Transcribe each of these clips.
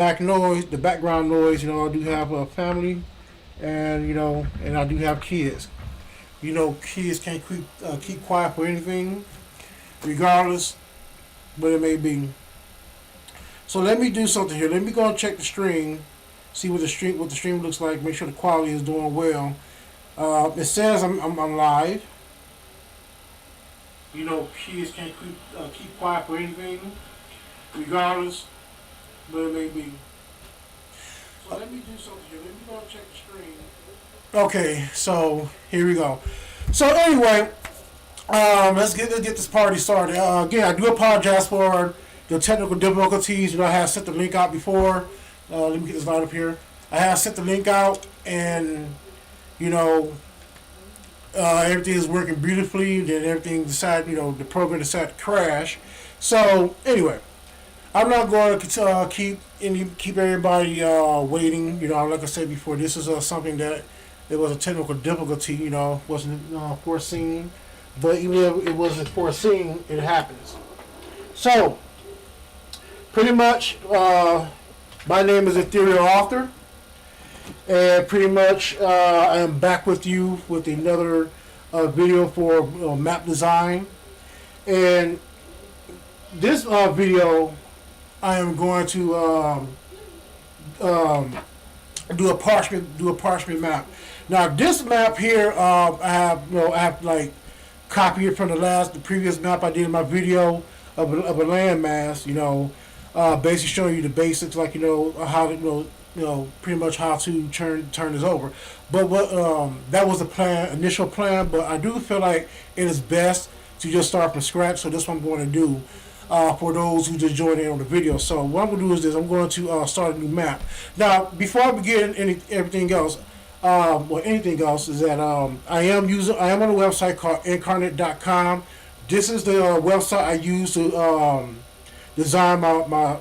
the background noise. You know, I do have a family, and and I do have kids. Kids can't keep quiet for anything, regardless what it may be. So let me do something here. Let me go and check the stream, see what the stream looks like. Make sure the quality is doing well. It says I'm live. Kids can't keep quiet for anything, regardless what it may be. So let me do something here. Let me go and check the stream. Okay, so here we go. So anyway, let's get this party started. Again, I do apologize for the technical difficulties. I have sent the link out before. Let me get this light up here. I have sent the link out, and you know everything is working beautifully. Then everything decided, the program decided to crash. So anyway, I'm not going to keep everybody waiting. Like I said before, this is something that it was a technical difficulty. Wasn't foreseen, but even if it wasn't foreseen, it happens. So pretty much, my name is Ethereal Author, and pretty much I am back with you with another video for map design. And this video, I am going to do a parchment map. Now this map here, I have like copied it from the previous map I did in my video of a landmass. Basically showing you the basics, like how to pretty much how to turn this over. But what that was the initial plan. But I do feel like it is best to just start from scratch. So this is what I'm going to do for those who just joined in on the video. So what I'm going to do is this: I'm going to start a new map. Now, before I begin anything else, anything else is that I am on a website called incarnate.com. This is the website I use to design my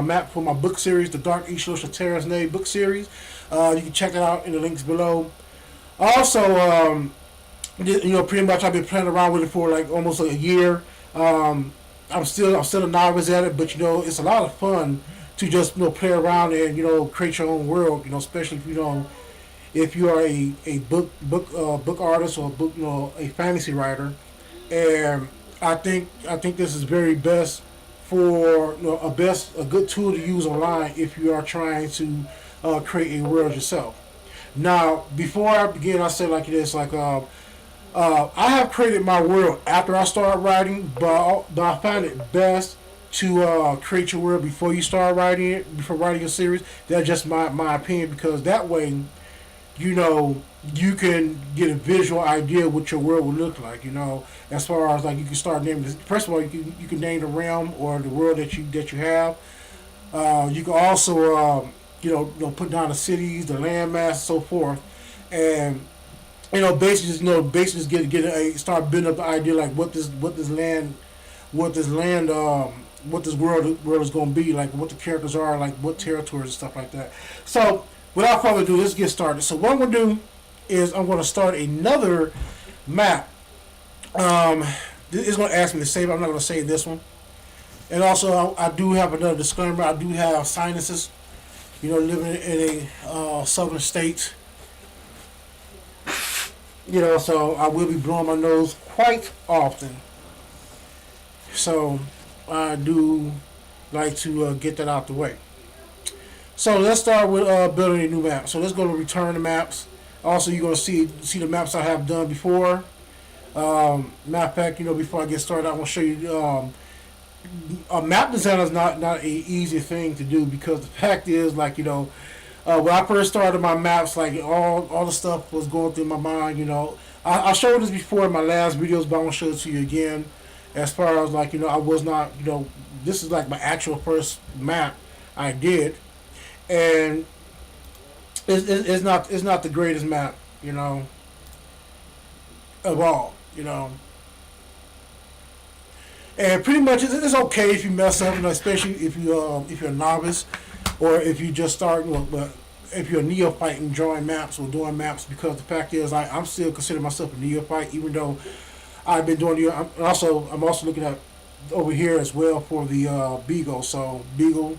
map for my book series, the Dark ICHALOCHA TERRES book series. You can check it out in the links below. Also, pretty much I've been playing around with it for like almost a year. I'm still a novice at it, but it's a lot of fun to just play around and create your own world. Especially if you are a book artist or a fantasy writer. And I think this is very best for a good tool to use online if you are trying to create a world yourself. Now, before I begin, I say like this, like I have created my world after I started writing, but I find it best to create your world before you start writing it, before writing a series. That's just my opinion, because that way, you can get a visual idea of what your world would look like. As far as like you can start naming this. First of all, you can name the realm or the world that you have. You can also put down the cities, the landmass, and so forth, and basically just start building up the idea like what this world is going to be like, what the characters are like, what territories and stuff like that. So without further ado, let's get started. So what I'm going to do is I'm going to start another map. It's going to ask me to save it. I'm not going to save this one. And also, I do have another disclaimer. I do have sinuses. Living in a southern state. So I will be blowing my nose quite often. So I do like to get that out the way. So let's start with building a new map. So let's go to return the maps. Also, you're going to see the maps I have done before. Matter of fact, before I get started, I want to show you a map design is not an easy thing to do, because the fact is, like, when I first started my maps, like all the stuff was going through my mind. I showed this before in my last videos, but I want to show it to you again. As far as like, I was not, this is like my actual first map I did, and it's not the greatest map, of all, And pretty much it's okay if you mess up, especially if you're a novice, or if you just start. But if you're a neophyte in drawing maps or doing maps, because the fact is, I'm still consider myself a neophyte, even though I've been doing the. I'm also looking at over here as well for the Beagle. So Beagle,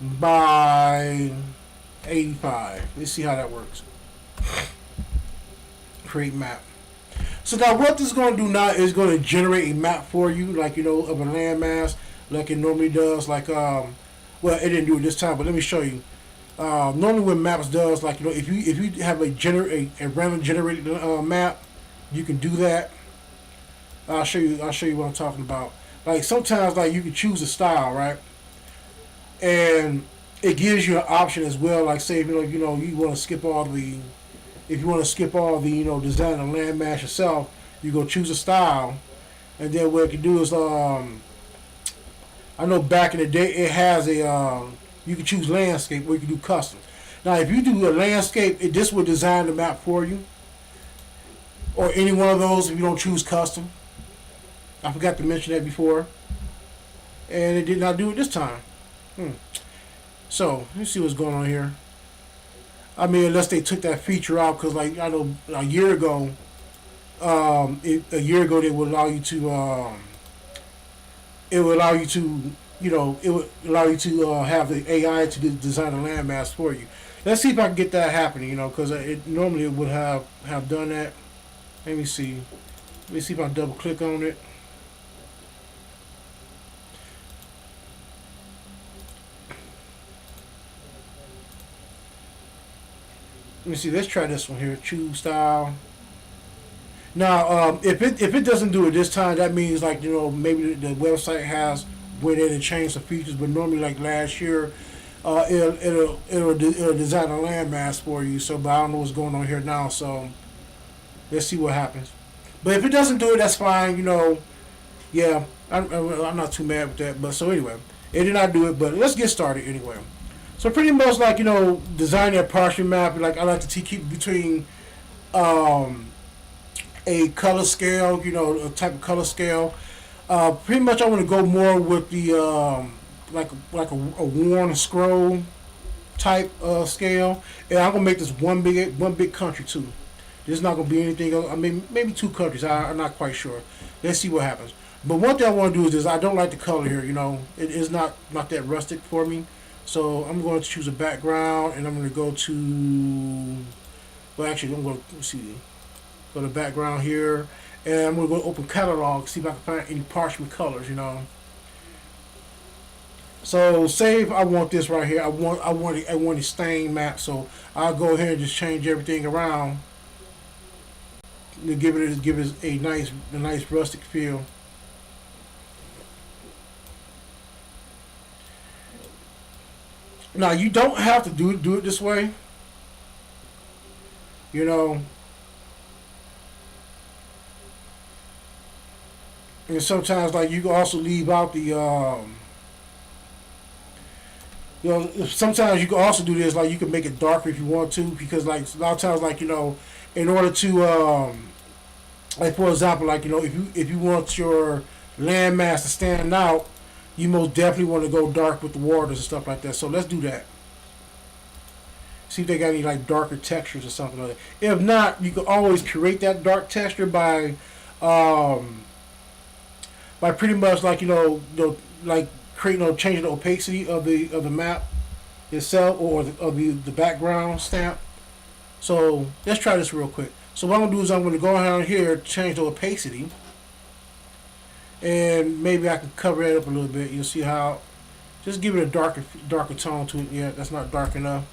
by 85. Let's see how that works. Create map. So now what this is going to do now is going to generate a map for you, like, you know, of a landmass, like it normally does. Like, well, it didn't do it this time, but let me show you. Normally, when maps does, like, you know, if you have a random generated map, you can do that. I'll show you what I'm talking about. Like, sometimes, like, you can choose a style, right? And it gives you an option as well. Like, say, you want to skip all the, if you want to skip all the, design and landmass yourself, you go choose a style, and then what it can do is, I know back in the day it has a, you can choose landscape or you can do custom. Now, if you do a landscape, this will design the map for you, or any one of those if you don't choose custom. I forgot to mention that before, and it did not do it this time. So let's see what's going on here. I mean, unless they took that feature out, because like I know a year ago they would allow you to it would allow you to it would allow you to have the AI to design a landmass for you. Let's see if I can get that happening, because it normally it would have done that. Let me see if I double click on it. Let me see. Let's try this one here. Choose style. Now, if it doesn't do it this time, that means like maybe the website has went in and changed some features. But normally, like last year, it'll design a landmass for you. So, but I don't know what's going on here now. So let's see what happens. But if it doesn't do it, that's fine. Yeah, I'm not too mad with that. But so anyway, it did not do it. But let's get started anyway. So pretty much like designing a Parchment map. Like I like to keep between a color scale, a type of color scale. Pretty much I want to go more with the like a worn scroll type scale, and I'm gonna make this one big country too. There's not gonna be anything else. I mean, maybe two countries. I'm not quite sure. Let's see what happens. But one thing I want to do is this. I don't like the color here. It is not that rustic for me. So I'm going to choose a background, and I'm going to go to. Well, actually, I'm going to see. Go to background here, and I'm going to go to open catalog, see if I can find any Parchment colors. So say if I want this right here, I want a stain map. So I'll go ahead and just change everything around to give it a nice rustic feel. Now you don't have to do it this way. You know, and sometimes like you can also leave out the sometimes you can also do this, like you can make it darker if you want to, because like a lot of times, like in order to like for example, like if you want your landmass to stand out, you most definitely want to go dark with the waters and stuff like that. So let's do that. See if they got any like darker textures or something like that. If not, you can always create that dark texture by pretty much like like creating changing the opacity of the map itself, or the background stamp. So let's try this real quick. So what I'm gonna do is I'm gonna go around here, change the opacity, and maybe I can cover it up a little bit. You'll see how. Just give it a darker tone to it. Yeah, that's not dark enough.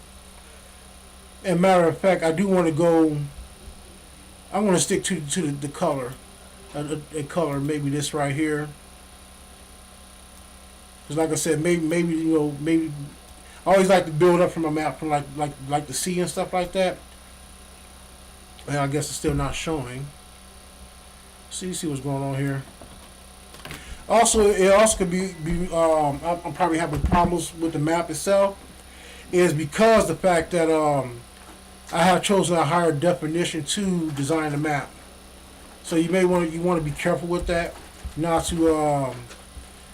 And matter of fact, I do want to go. I want to stick to the color, a color maybe this right here. Because like I said, maybe I always like to build up from a map from like the sea and stuff like that. And I guess it's still not showing. See what's going on here. Also, it also could be I'm probably having problems with the map itself, is because the fact that I have chosen a higher definition to design the map. So you want to be careful with that, not to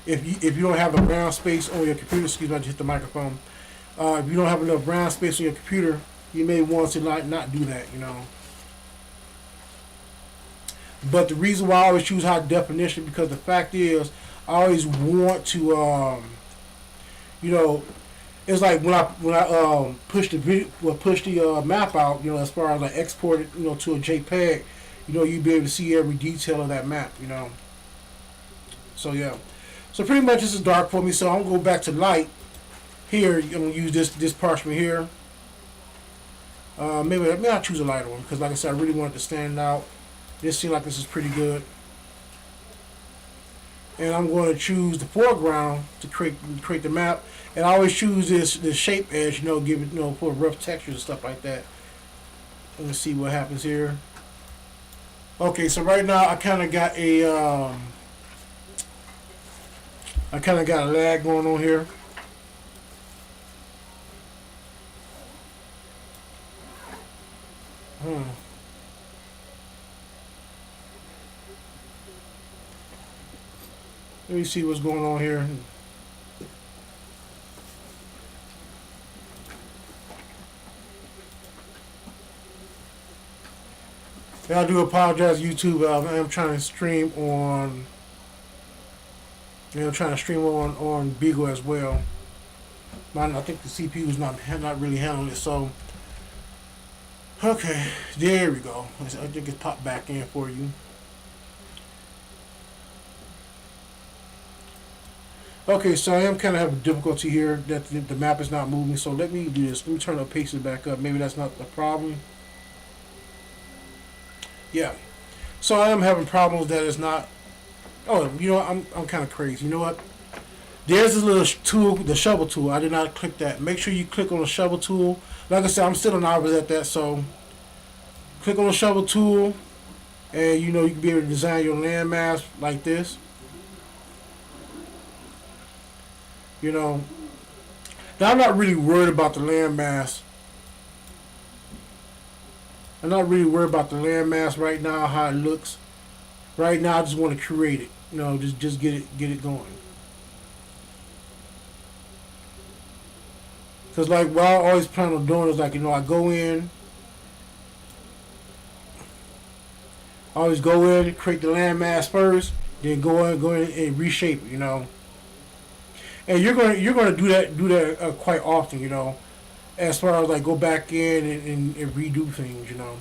if you don't have a RAM space on your computer. Excuse me, I just hit the microphone. If you don't have enough RAM space on your computer, you may want to not do that. But the reason why I always choose high definition, because the fact is I always want to it's like when I push the video, well, push the map out, you know, as far as like export it, you know, to a JPEG, you know, you'd be able to see every detail of that map, you know. So yeah, so pretty much this is dark for me. So I'm gonna go back to light here. I'm gonna use this parchment here. Maybe I'll choose a lighter one because, like I said, I really want it to stand out. This seems like this is pretty good. And I'm going to choose the foreground to create the map. And I always choose this shape edge, you know, give it, you know, for rough textures and stuff like that. Let's see what happens here. Okay, so right now I kind of got a lag going on here. Let me see what's going on here. Yeah, I do apologize, YouTube. I am trying to stream on, you know, trying to stream on Beagle as well. I think the CPU is not really handling it. So, okay, there we go. I think it's popped back in for you. Okay, so I am kind of having difficulty here that the map is not moving. So let me do this. Let me turn the pieces back up. Maybe that's not the problem. Yeah. So I am having problems that it's not. Oh, you know what? I'm kind of crazy. You know what? There's this little tool, the shovel tool. I did not click that. Make sure you click on the shovel tool. Like I said, I'm still a novice at that. So click on the shovel tool, and you know you can be able to design your landmass like this. You know, now I'm not really worried about the landmass. I'm not really worried about the landmass right now, how it looks. Right now, I just want to create it. You know, just get it going. Cause like what I always plan on doing is like, you know, I go in, I always go in, create the landmass first, then go in and reshape it. You know. And you're gonna do that quite often, you know, as far as like go back in and redo things, you know.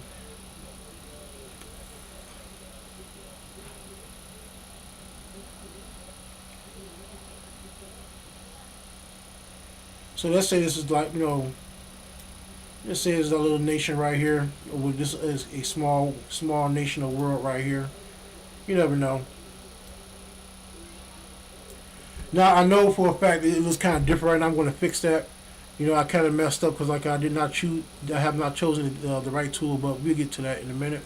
So let's say this is like, you know, let's say there's a little nation right here, or this is a small nation of world right here. You never know. Now I know for a fact that it looks kind of different right now. I'm going to fix that. You know, I kind of messed up because like I did not choose, I have not chosen the right tool, but we'll get to that in a minute.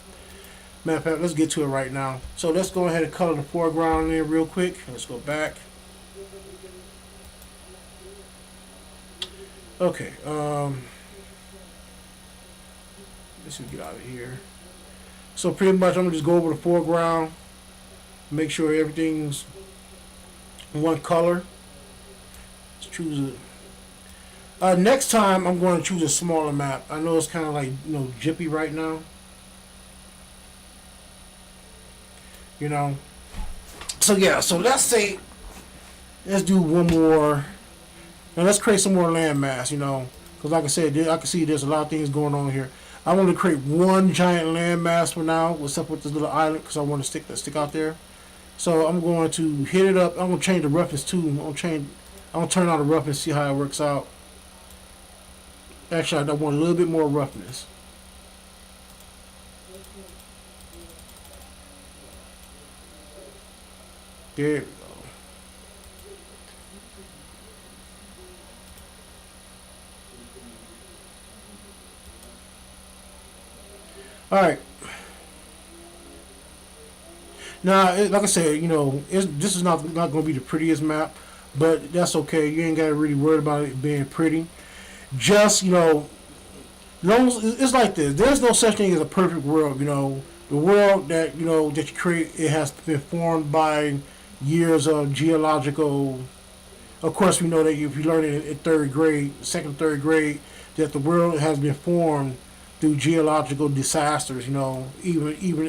Matter of fact, let's get to it right now. So let's go ahead and color the foreground in real quick. Let's go back. Okay. Let's get out of here. So pretty much, I'm gonna just go over the foreground, make sure everything's one color. Let's choose it. Next time, I'm going to choose a smaller map. I know it's kind of like, you know, jippy right now. You know. So yeah. So let's do one more. Now let's create some more landmass. You know, because like I said, I can see there's a lot of things going on here. I want to create one giant landmass for now, except with this little island, because I want to stick out there. So I'm going to hit it up. I'm going to change the roughness too. I'm going to turn on the roughness, see how it works out. Actually, I want a little bit more roughness. There we go. All right. Now, like I said, you know, this is not going to be the prettiest map, but that's okay. You ain't got to really worry about it being pretty. Just, you know, long as it's like this. There's no such thing as a perfect world. You know, the world that you know that you create, it has been formed by years of geological. Of course, we know that if you learn it in third grade, third grade, that the world has been formed through geological disasters. You know, even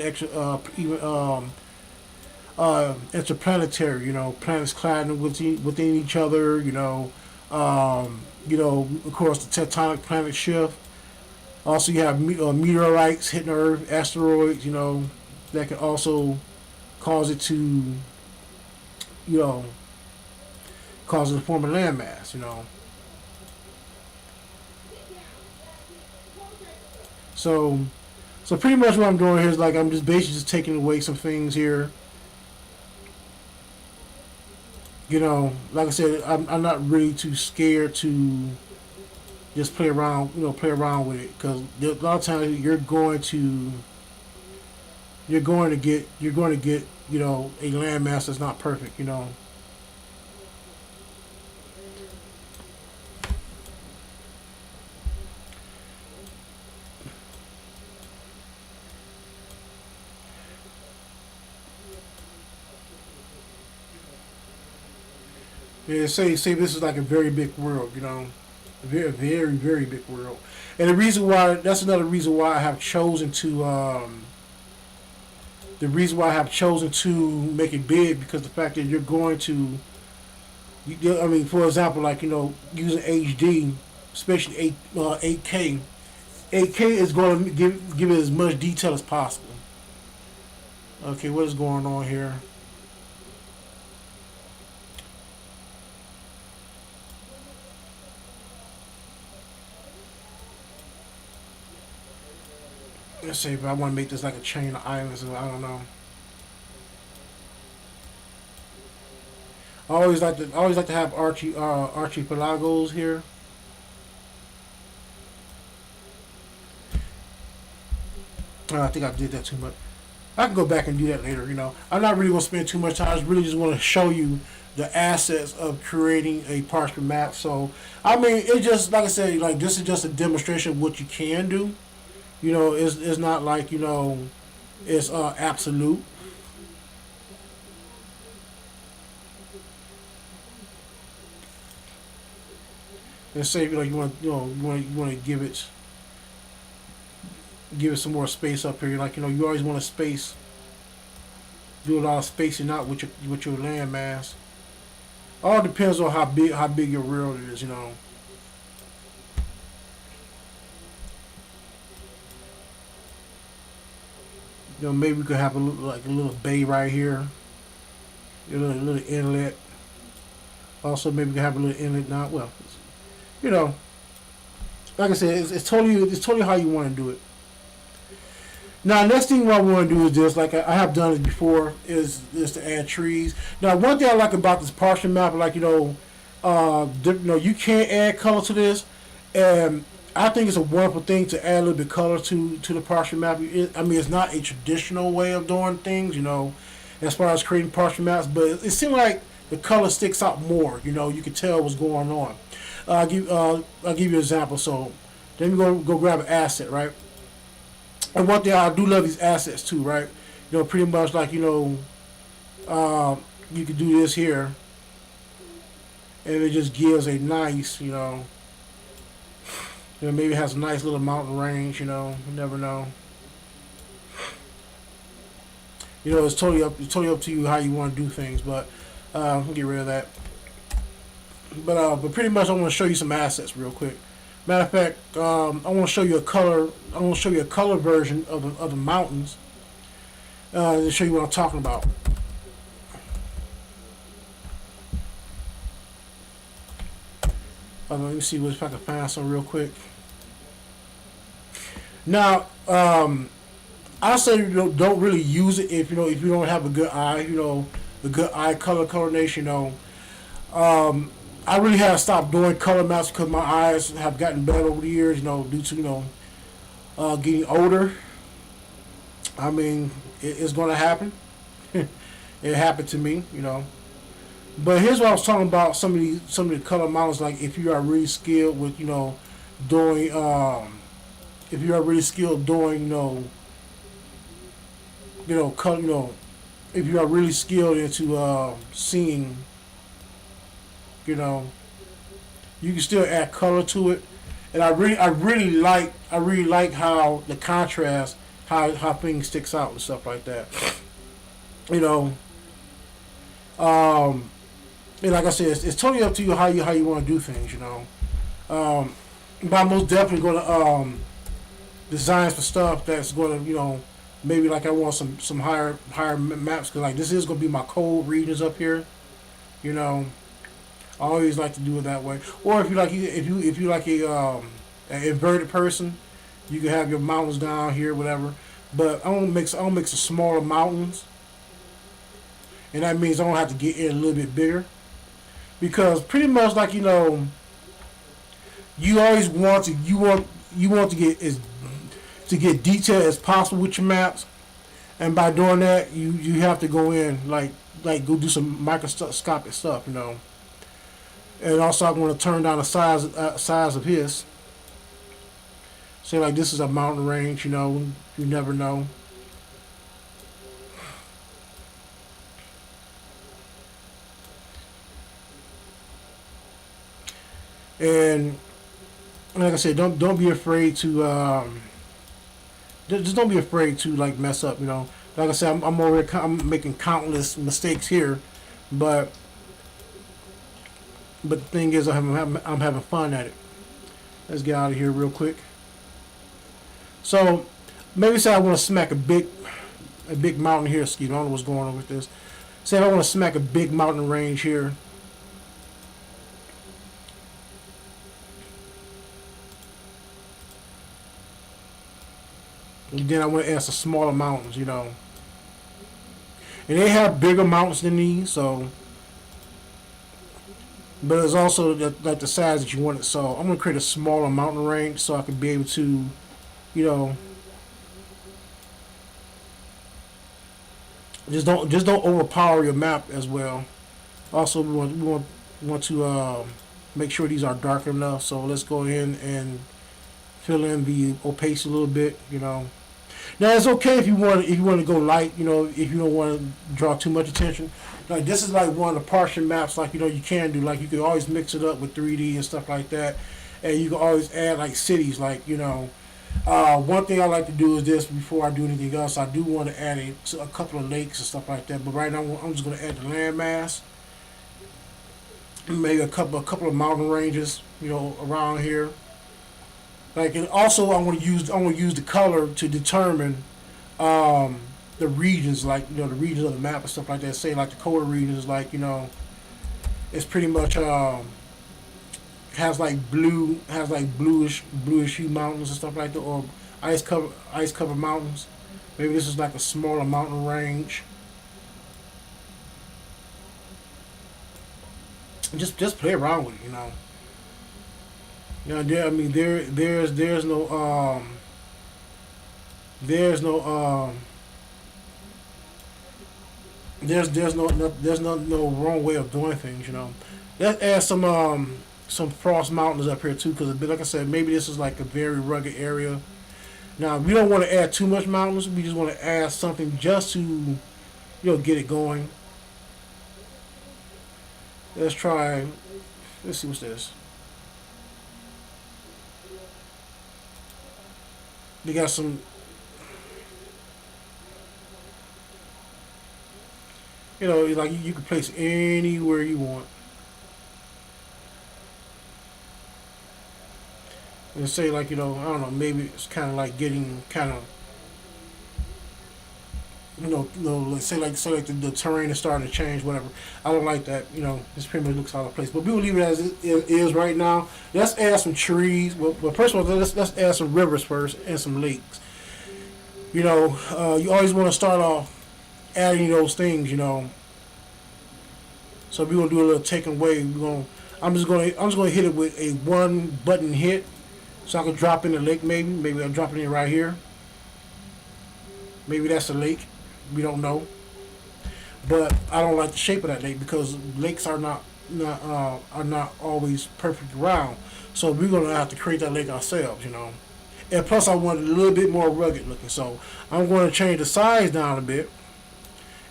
interplanetary. You know, planets colliding within each other. You know, You know, of course, the tectonic planet shift. Also, you have meteorites hitting Earth, asteroids. You know, that can also cause it to, you know, cause it to form a landmass. You know, so so pretty much what I'm doing here is like I'm just basically just taking away some things here. You know, like I said, I'm not really too scared to just play around. You know, play around with it because a lot of times you're going to get you know a landmass that's not perfect. You know, yeah, say this is like a very big world. You know, a very big world, and the reason why that's another reason why I have chosen to the reason why I have chosen to make it big because the fact that you're going to I mean, for example, like you know, using HD, especially 8K, 8K is going to give it as much detail as possible. Okay, what is going on here? Let's see if I want to make this like a chain of islands. I don't know. I always like to have archipelagos here. I think I did that too much. I can go back and do that later. You know, I'm not really gonna spend too much time. I really just want to show you the assets of creating a parchment map. So, I mean, it just like I said, like this is just a demonstration of what you can do. You know, it's not like you know, it's absolute. And say like you want you want to give it some more space up here. Like you know, you always want to space do a lot of spacing out with your land mass. All depends on how big your world is. You know. You know, maybe we could have like a little bay right here, a little inlet. Also, maybe we could have a little inlet. Not well, you know, like I said, it's totally how you want to do it. Now, next thing what I want to do is this, like I have done it before, is to add trees. Now, one thing I like about this partial map, like you know, you can add color to this, and I think it's a wonderful thing to add a little bit of color to the partial map. I mean, it's not a traditional way of doing things, you know, as far as creating partial maps, but it seems like the color sticks out more. You know, you can tell what's going on. I'll give you an example. So, then we go grab an asset, right? And one thing I do love these assets too, right? You know, pretty much like you know, you can do this here, and it just gives a nice, you know, maybe it has a nice little mountain range. You know, you never know. You know, it's totally up to you how you want to do things. But I'll get rid of that. But pretty much I want to show you some assets real quick. Matter of fact, I want to show you a color. I want to show you a color version of the mountains to show you what I'm talking about. Let me see if I can find some real quick. Now, I say you don't really use it if you don't have a good eye. You know, a good eye color coordination. You know, I really have to stop doing color maps because my eyes have gotten better over the years. You know, due to getting older. I mean, it's going to happen. It happened to me. You know. But here's what I was talking about. Some of the color models, like if you are really skilled with doing if you are really skilled doing color if you are really skilled into seeing, you know, you can still add color to it. And I really like how the contrast, how things sticks out and stuff like that. You know, and like I said, it's totally up to you how you want to do things. You know, Um, but I'm most definitely going to design some stuff that's going to, maybe like I want some higher maps because like this is going to be my cold regions up here. You know, I always like to do it that way. Or if you like an inverted person, you can have your mountains down here, whatever. But I don't make some smaller mountains, and that means I don't have to get in a little bit bigger because pretty much like you always want to get as to get detailed as possible with your maps, and by doing that, you have to go in like go do some microscopic stuff, And also, I want to turn down the size of his. Say like this is a mountain range, you never know. And like I said, don't be afraid to just don't be afraid to like mess up. Like I said, I'm making countless mistakes here, but the thing is, I'm having fun at it. Let's get out of here real quick. So maybe say I want to smack a big mountain here. Excuse me, I don't know what's going on with this. Say if I want to smack a big mountain range here. And then I want to add some smaller mountains. And they have bigger mountains than these, so but it's also like the size that you want it. So I'm gonna create a smaller mountain range so I can be able to, you know, just don't overpower your map as well. Also, we want to make sure these are dark enough. So let's go in and fill in the opacity a little bit. Now it's okay if you want to go light. If you don't want to draw too much attention. Like this is like one of the Parchment maps. Like you can do. Like you can always mix it up with 3D and stuff like that, and you can always add like cities. One thing I like to do is this before I do anything else. I do want to add a couple of lakes and stuff like that. But right now I'm just going to add the landmass, maybe a couple of mountain ranges. Around here. Like and also I want to use the color to determine the regions, like the regions of the map and stuff like that. Say like the colder regions, like it's pretty much has like bluish hue mountains and stuff like that, or ice covered mountains. Maybe this is like a smaller mountain range. Just play around with it. I mean there's no wrong way of doing things. Let's add some frost mountains up here too, because like I said, maybe this is like a very rugged area. Now we don't want to add too much mountains. We just want to add something just to get it going. Let's try. Let's see what's this. We got some. Like you can place anywhere you want. And say like I don't know, maybe it's kind of like getting kind of let's say like the terrain is starting to change, whatever. I don't like that. This pretty much looks out of place. But we will leave it as it is right now. Let's add some trees. Well first of all, let's add some rivers first and some lakes. You always want to start off adding those things. So we're gonna do a little taking away. I'm just gonna hit it with a one button hit, so I can drop in the lake. Maybe I'm dropping it right here. Maybe that's a lake. We don't know, but I don't like the shape of that lake because lakes are not always perfect round. So we're gonna have to create that lake ourselves. And plus, I want it a little bit more rugged looking. So I'm going to change the size down a bit,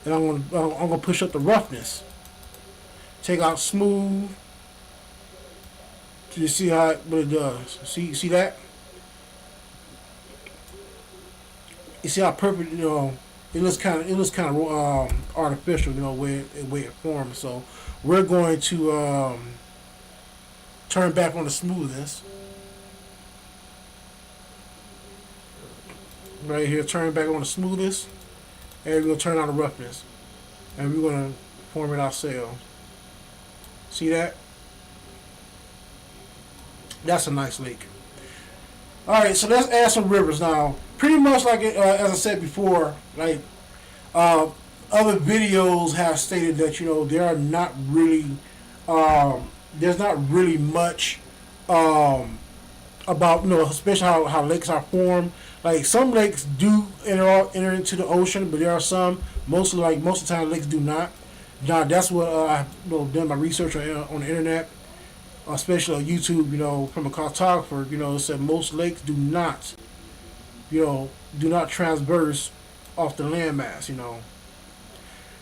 and I'm gonna push up the roughness. Take out smooth. So you see what it does. See that? You see how perfect it looks kind of artificial. Way it forms. So we're going to turn back on the smoothness. Right here, turn back on the smoothness, and we're gonna turn on the roughness, and we're gonna form it ourselves. See that? That's a nice lake. All right, so let's add some rivers now. Pretty much like as I said before, like uh, other videos have stated that there are not really there's not really much um, about especially how lakes are formed. Like some lakes do enter into the ocean, but there are some. Most of the time lakes do not. Now that's what I've done my research on the internet, especially on YouTube. From a cartographer, it said most lakes do not transverse off the landmass.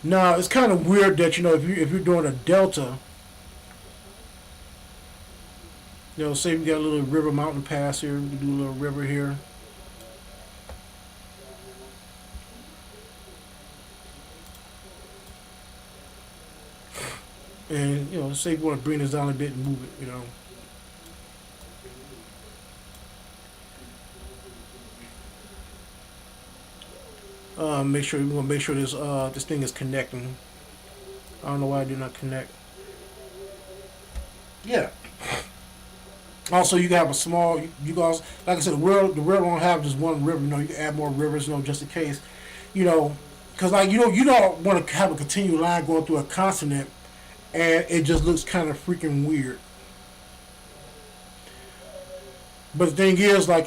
Now it's kind of weird that if you're doing a delta, say we got a little river mountain pass here, we can do a little river here. And say we want to bring this down a bit and move it. Make sure we want to make sure this thing is connecting. I don't know why I did not connect. Yeah. Also, you can have a small. You guys, like I said, the world won't have just one river. You can add more rivers. Just in case. Because you don't want to have a continual line going through a continent, and it just looks kind of freaking weird. But the thing is, I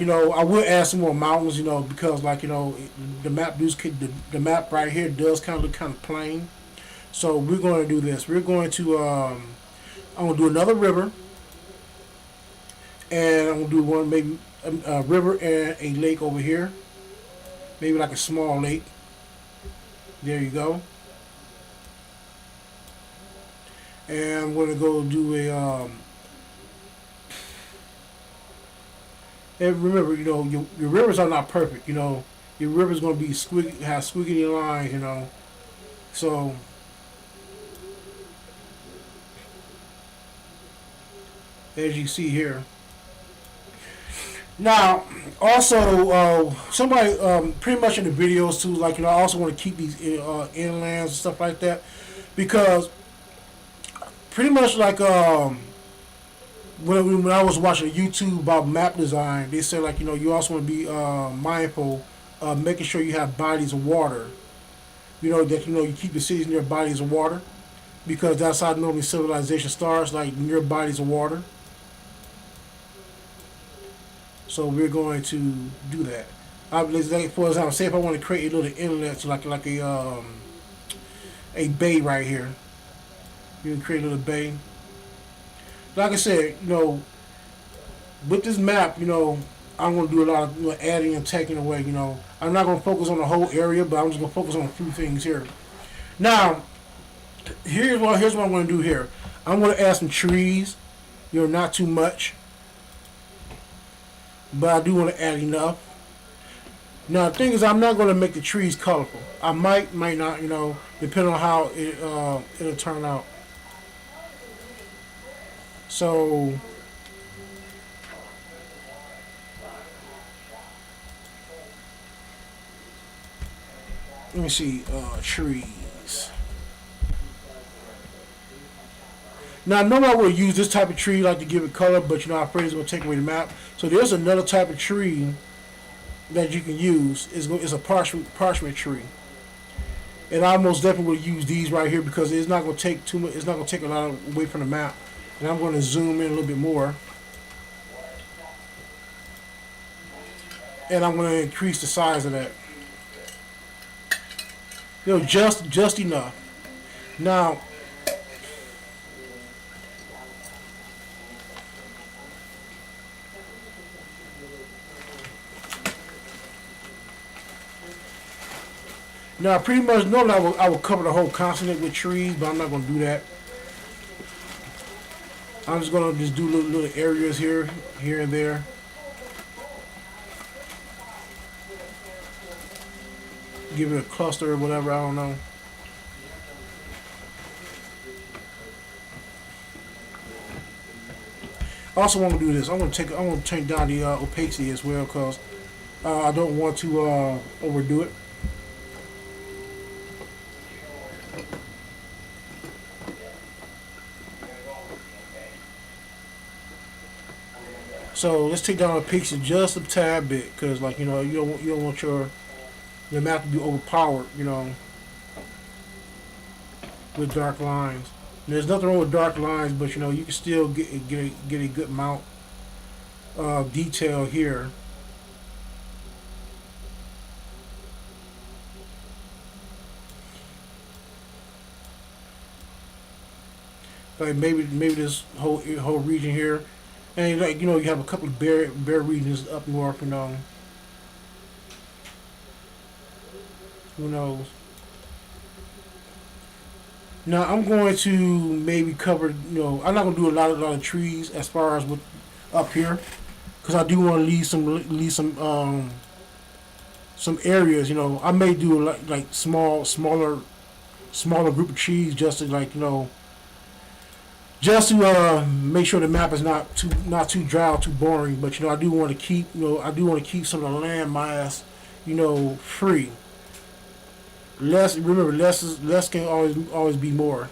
will add some more mountains, because the map right here does kind of look kind of plain. So we're going to do this. We're going to I'm going to do another river, and I'm going to do one maybe a river and a lake over here, maybe like a small lake. There you go. And I'm going to go do a and remember, your rivers are not perfect. Your river's going to be have squiggly lines. So as you see here. Now, also, somebody pretty much in the videos too, I also want to keep these inlands and stuff like that, because pretty much when I was watching YouTube about map design, they said you also want to be mindful of making sure you have bodies of water. That you keep the cities near bodies of water, because that's how normally civilization starts, like near bodies of water. So we're going to do that. For example, say if I want to create a little inlet, so like a bay right here, you can create a little bay. Like I said, with this map, I'm going to do a lot of adding and taking away. I'm not going to focus on the whole area, but I'm just going to focus on a few things here. Now, here's what I'm going to do here. I'm going to add some trees. Not too much, but I do want to add enough. Now, the thing is, I'm not going to make the trees colorful. I might not, depending on how it'll turn out. So let me see, trees. Now, normally I would use this type of tree to give it color, but I'm afraid it's going to take away the map. So there's another type of tree that you can use. It's a parchment tree, and I most definitely would use these right here, because it's not going to take too much. It's not going to take a lot away from the map. And I'm going to zoom in a little bit more, and I'm going to increase the size of that. Just enough. Now, pretty much normally I will cover the whole continent with trees, but I'm not going to do that. I'm just going to do little areas here and there. Give it a cluster or whatever, I don't know. Also, want to do this. I'm going to turn down the opacity as well because I don't want to overdo it. So let's take down the opacity just a tad bit because, like, you don't want your map to be overpowered. With dark lines. And there's nothing wrong with dark lines, but you can still get a good amount of detail here. Like maybe this whole region here, and like you have a couple of bare regions up north. Who knows? Now I'm going to maybe cover. I'm not going to do a lot of trees as far as with up here, because I do want to leave some areas. I may do like smaller group of trees just to make sure the map is not too dry or too boring. But I do want to keep some of the land mass free. Less can always be more.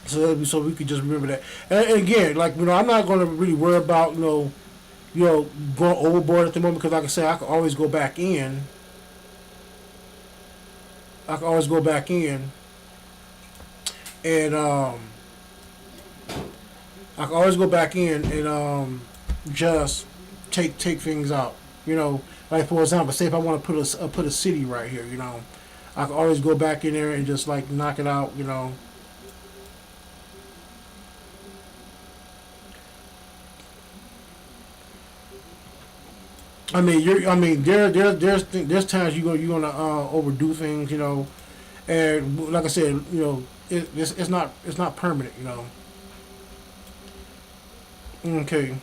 So we could just remember that. And again, like I'm not going to really worry about going overboard at the moment because, like I said, I can always go back in. I can always go back in, and I can always go back in and just take things out. Like for example, say if I want to put a city right here, I can always go back in there and just like knock it out. I mean, there's times you're gonna overdo things, and like I said, it's not permanent. Okay,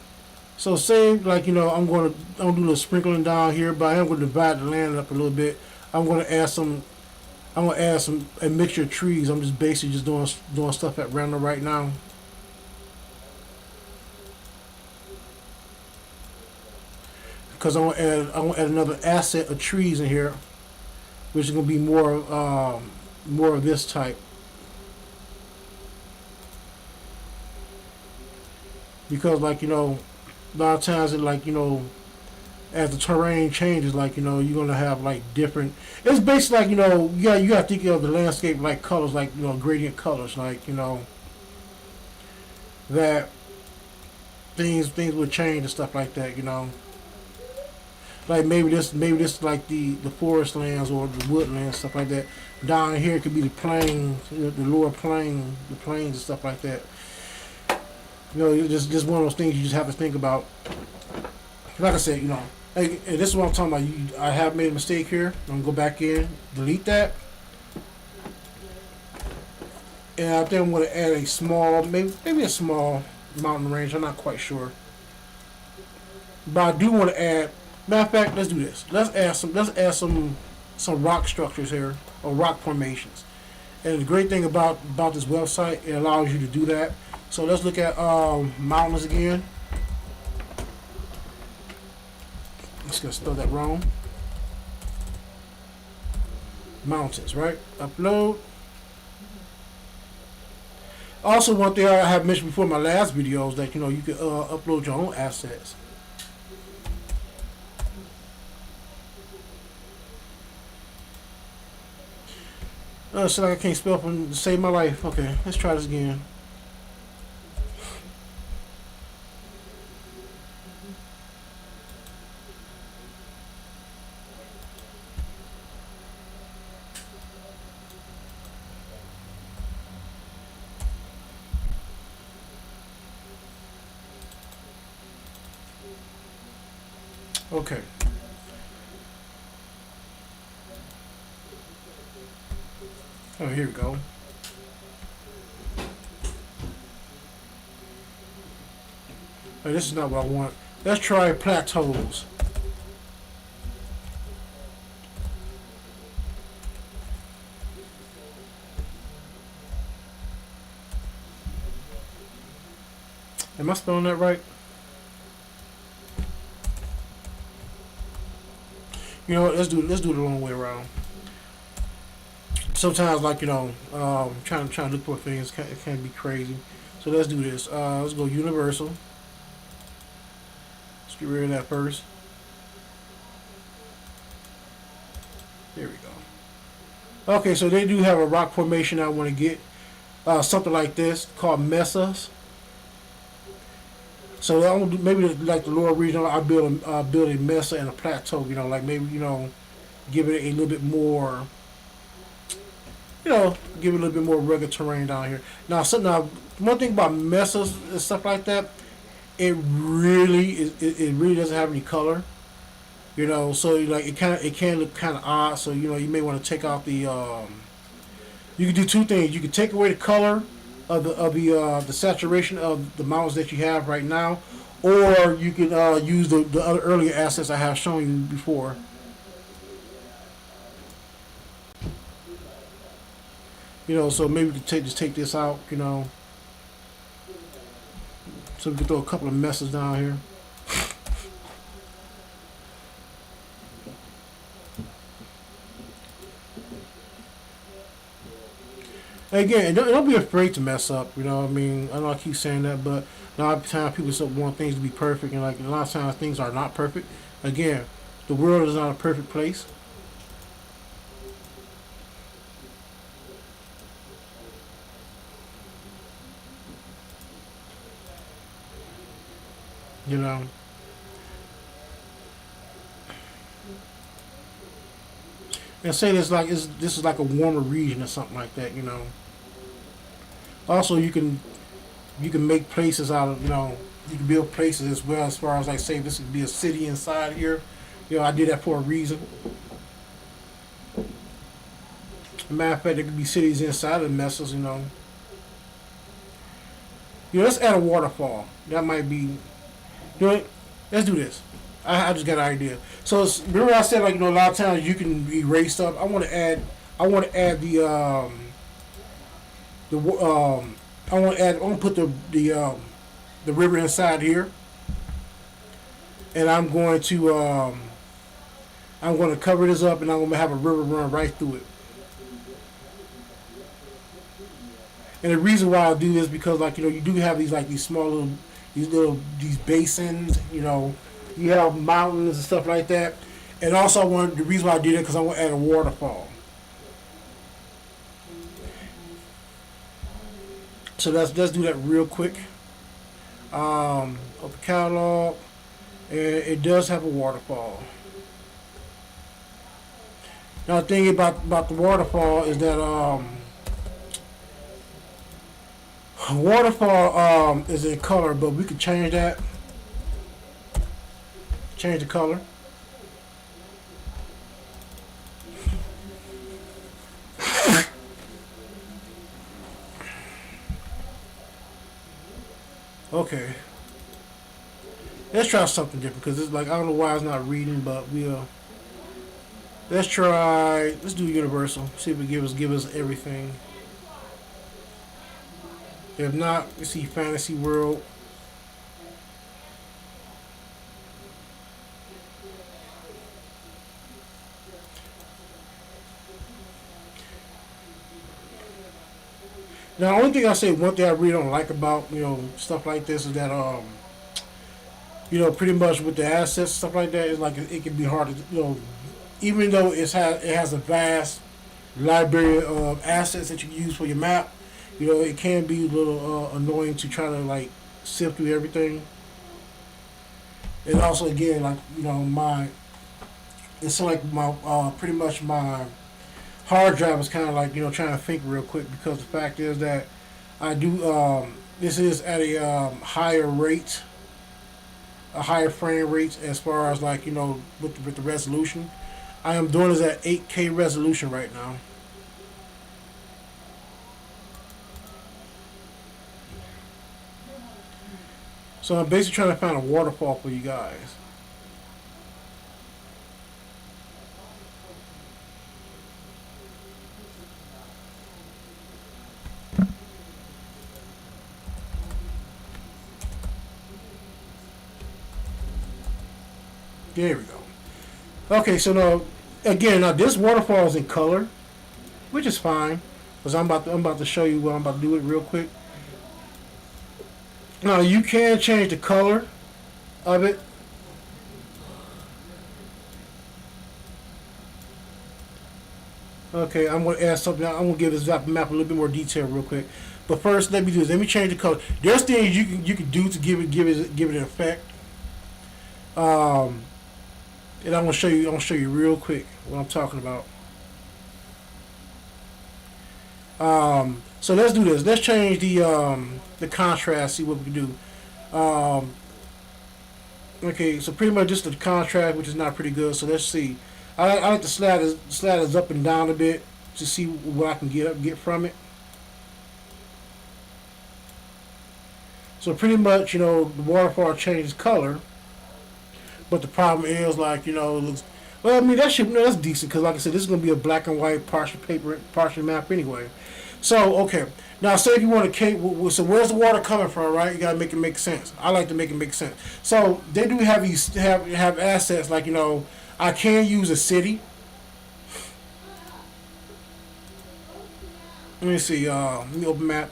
so say like I'm gonna do a sprinkling down here, but I am gonna divide the land up a little bit. I'm gonna add some. I'm gonna add a mixture of trees. I'm just basically just doing stuff at random right now. Because I want to add another asset of trees in here, which is gonna be more of this type. Because like a lot of times it like as the terrain changes, like you're gonna have like different. It's basically like you got to think of the landscape like colors, like gradient colors, like that things would change and stuff like that. Like maybe this like the forest lands or the woodlands, stuff like that. Down here it could be the plains, the lower the plains and stuff like that. Just one of those things you just have to think about. Like I said, and this is what I'm talking about. I have made a mistake here. I'm gonna go back in, delete that, and I think I'm gonna add a small, maybe a small mountain range. I'm not quite sure, but I do want to add. Matter of fact, let's do this. Let's add some rock structures here or rock formations. And the great thing about this website, it allows you to do that. So let's look at mountains again. Let's gonna spell that wrong. Mountains, right? Upload. Also, one thing I have mentioned before in my last video is that you can upload your own assets. So like I can't spell to save my life. Okay, let's try this again. Okay. Oh, here we go. Oh, this is not what I want. Let's try plateaus. Am I spelling that right? You know, let's do it the long way around. Sometimes, like trying to look for things it can be crazy. So let's do this. Let's go universal. Let's get rid of that first. There we go. Okay, so they do have a rock formation I want to get. Something like this called mesas. So maybe like the lower region, I build a mesa and a plateau. You know, like maybe give it a little bit more. Give it a little bit more rugged terrain down here. Now, one thing about mesas and stuff like that, it really it really doesn't have any color. So like it can look kind of odd. So you may want to take out the. You can do two things. You can take away the color of the saturation of the mountains that you have right now, or you can use the other earlier assets I have shown you before. So maybe we can just take this out. So we can throw a couple of messes down here. Again, don't be afraid to mess up. I mean, I know I keep saying that, but a lot of times people want things to be perfect, and like a lot of times things are not perfect. Again, the world is not a perfect place. And say this is like a warmer region or something like that. Also, you can make places out of you can build places as well, as far as like say this could be a city inside here. I did that for a reason. As a matter of fact, there could be cities inside of the messes. Let's add a waterfall. That might be. Let's do this. I just got an idea. So remember I said a lot of times you can erase stuff. I want to add the I want to put the river inside here, and I'm going to cover this up, and I'm going to have a river run right through it. And the reason why I do this because you do have these small these basins. You have mountains and stuff like that. And also, the reason why I did it because I want to add a waterfall. So let's do that real quick. Open catalog, and it does have a waterfall. Now, the thing about the waterfall is that waterfall is in color, but we can change that. Change the color. Okay. Let's try something different because it's I don't know why it's not reading, but we'll. Let's do universal. See if it give us everything. If not, let's see fantasy world. Now, the only thing one thing I really don't like about stuff like this is that pretty much with the assets stuff like that is it can be hard to even though it has a vast library of assets that you can use for your map, it can be a little annoying to try to sift through everything. And also again it's my pretty much my hard drive is kind of trying to think real quick because the fact is that I do this is at a higher rate, a higher frame rate as far as with the resolution. I am doing this at 8K resolution right now. So I'm basically trying to find a waterfall for you guys. There we go. Okay, so now again, now this waterfall is in color, which is fine, because I'm about to show you what I'm about to do it real quick. Now you can change the color of it. Okay, I'm going to add something. I'm going to give this map a little bit more detail real quick. But first, let me do this. Let me change the color. There's things you can do to give it an effect. And I'm going to show you. I'm going to show you real quick what I'm talking about. So let's do this. Let's change the contrast. See what we can do. Okay, so pretty much just the contrast, which is not pretty good. So let's see. I like to slide this up and down a bit to see what I can get from it. So pretty much, you know, the waterfall changes color, but the problem is, like, you know, it looks. Well, I mean that's decent because, like I said, this is gonna be a black and white parchment map anyway. So okay, now say if you want to so where's the water coming from, right? You gotta make it make sense. I like to make it make sense. So they do have these have assets like, you know, I can use a city. Let me see. Let me open map.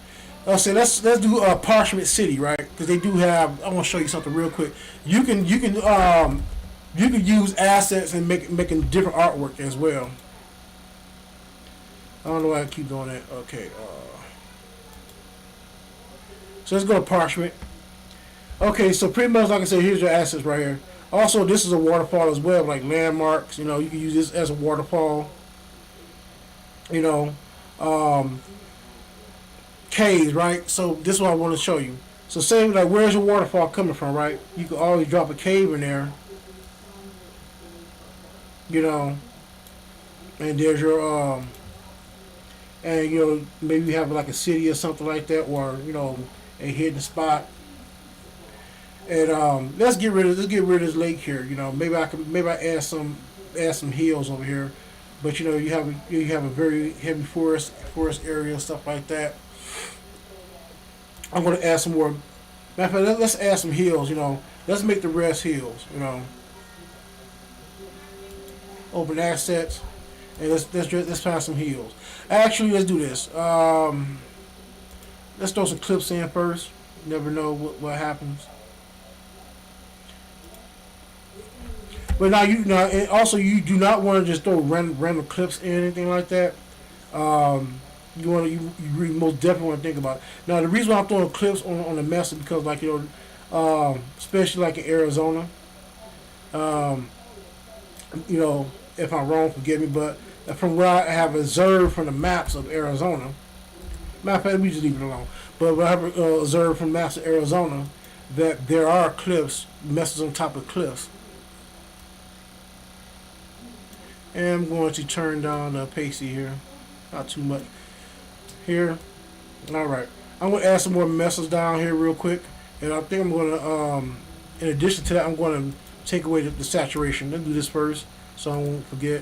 So let's do Parchment City, right? Because they do have. I want to show you something real quick. You can use assets and making different artwork as well. I don't know why I keep doing that. Okay. So let's go to Parchment. Okay, so pretty much like I said, here's your assets right here. Also, this is a waterfall as well, like landmarks. You know, you can use this as a waterfall. You know, caves, right? So this is what I want to show you. So say like, where's your waterfall coming from, right? You can always drop a cave in there. You know, and there's your and you know, maybe you have like a city or something like that, or you know, a hidden spot. And let's get rid of this lake here. You know, maybe I add some hills over here, but you know, you have a very heavy forest area and stuff like that. I'm going to add some more. Matter of fact, let's add some hills. You know, let's make the rest hills. You know, open assets, and let's find some hills. Actually, let's do this. Let's throw some clips in first. You never know what happens. But now and also you do not want to just throw random clips in anything like that. You really most definitely want to think about it. Now the reason why I'm throwing clips on the mess is because, like, you know, especially like in Arizona, you know, if I'm wrong, forgive me, but from what I have observed from the maps of Arizona, matter of fact, we just leave it alone. But what I have observed from maps of Arizona, that there are cliffs, messes on top of cliffs. And I'm going to turn down the pasty here, not too much here. All right, I'm going to add some more messes down here real quick, and I think I'm going to, in addition to that, I'm going to take away the saturation. Let's do this first, so I won't forget.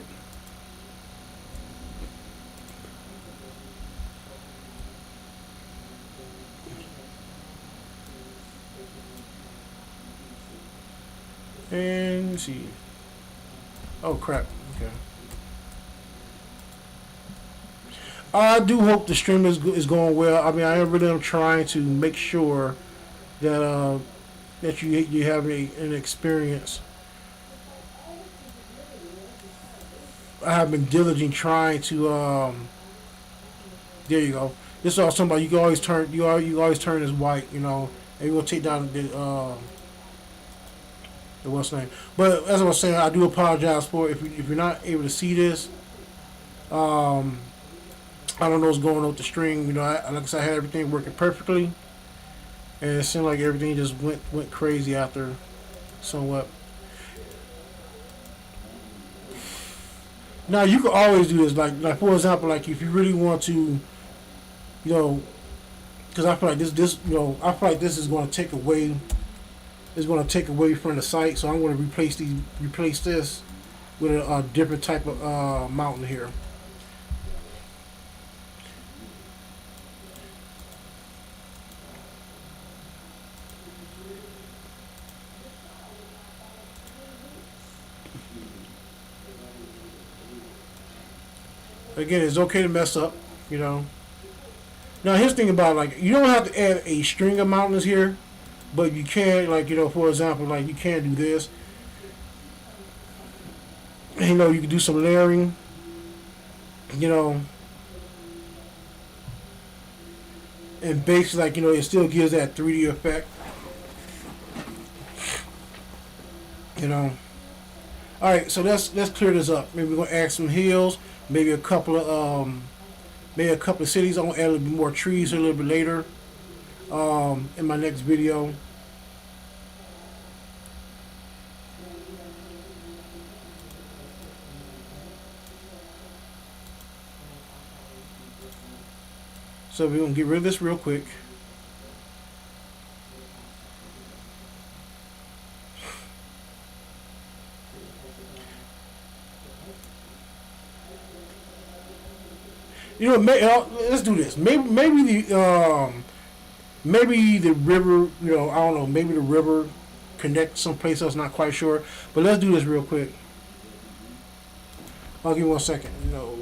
And let's see. Oh crap. Okay. I do hope the stream is going well. I mean, I really am trying to make sure that that you have an experience. I have been diligent trying to. There you go. This is all somebody you can always turn. You always turn as white. You know, and you will take down the what's name. But as I was saying, I do apologize for it. If you're not able to see this. I don't know what's going on with the string. You know, like I said, I had everything working perfectly, and it seemed like everything just went crazy after somewhat. Now you can always do this. Like for example, like if you really want to, you know, because I feel like this you know, I feel like this is going to take away. Is going to take away from the site, so I'm going to replace this with a different type of mountain here. Again, it's okay to mess up, you know. Now here's the thing about, like, you don't have to add a string of mountains here, but you can, like, you know, for example, like, you can do this. You know, you can do some layering, you know, and basically, like, you know, it still gives that 3D effect, you know. All right, so let's clear this up. Maybe we're gonna add some hills, maybe a couple of cities. I'm gonna add a little bit more trees a little bit later in my next video. So we're gonna get rid of this real quick. You know, let's do this. Maybe the river. You know, I don't know. Maybe the river connects someplace else. Not quite sure. But let's do this real quick. I'll give you 1 second. You know.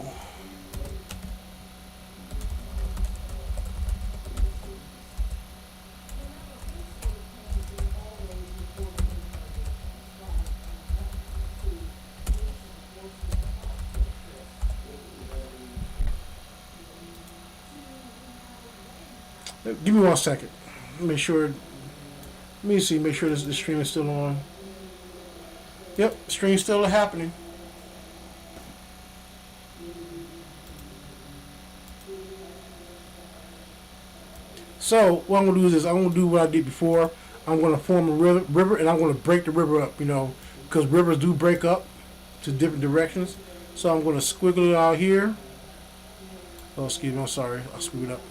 Give me 1 second. Make sure. Let me see. Make sure the stream is still on. Yep, stream's still happening. So what I'm gonna do is this. I'm gonna do what I did before. I'm gonna form a river, and I'm gonna break the river up. You know, because rivers do break up to different directions. So I'm gonna squiggle it out here. Oh, excuse me. I'm sorry. I screwed up.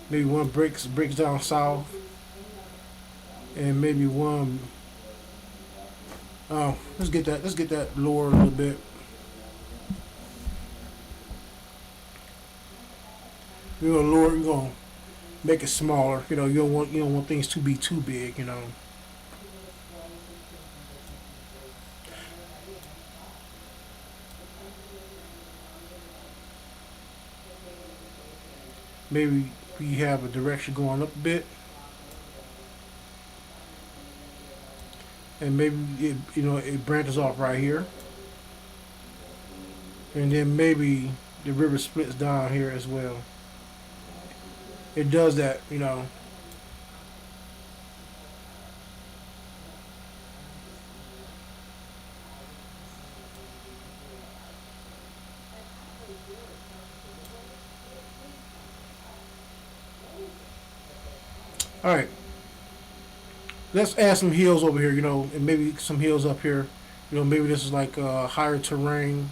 Maybe one breaks down south, and maybe one. Oh, let's get that lower a little bit. We're gonna lower. We're gonna make it smaller. You know, you don't want things to be too big. You know. Maybe we have a direction going up a bit, and maybe it branches off right here, and then maybe the river splits down here as well. It does that, you know. All right, let's add some hills over here, you know, and maybe some hills up here. You know, maybe this is like higher terrain.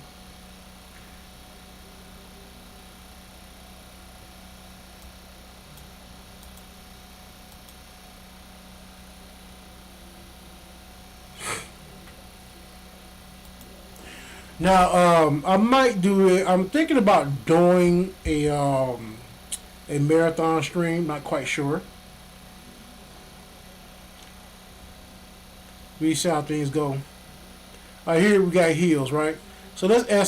Now, I might do it. I'm thinking about doing a marathon stream. Not quite sure. We see how things go. All right, here we got hills, right? So let's add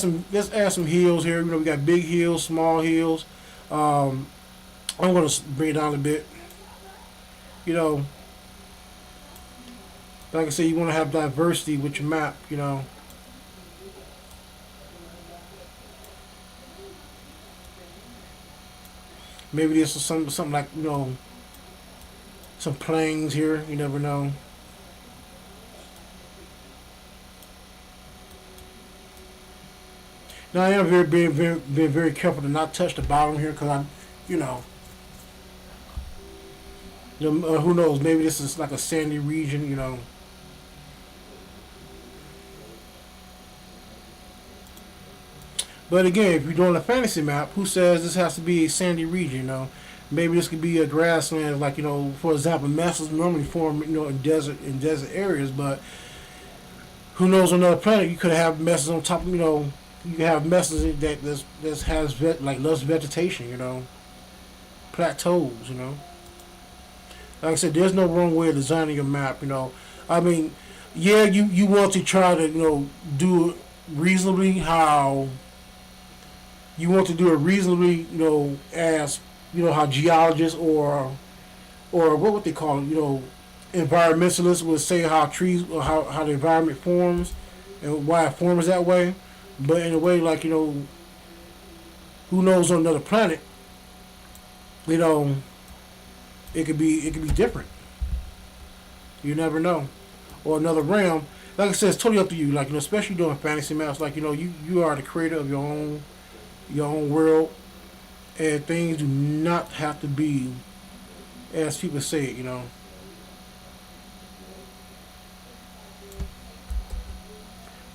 some hills here. You know, we got big hills, small hills. Um, I'm gonna bring it down a bit. You know, like I said, you want to have diversity with your map. You know, maybe this is something like, you know, some plains here. You never know. Now I am being very careful to not touch the bottom here because you know, who knows? Maybe this is like a sandy region. You know, but again, if you're doing a fantasy map, who says this has to be a sandy region? You know, maybe this could be a grassland, like, you know, for example, mesas normally form, you know, in desert areas, but who knows, on another planet you could have mesas on top, you know, you have messes that has like less vegetation, you know, plateaus, you know. Like I said, there's no wrong way of designing your map, you know. I mean, yeah, you want to try to, you know, do it reasonably how you want to do it reasonably, you know, as you know how geologists or what would they call it, you know, environmentalists would say how trees or how the environment forms and why it forms that way. But in a way, like, you know, who knows on another planet, you know, it could be different. You never know. Or another realm. Like I said, it's totally up to you. Like, you know, especially doing fantasy maps. Like, you know, you are the creator of your own world, and things do not have to be as people say it. You know.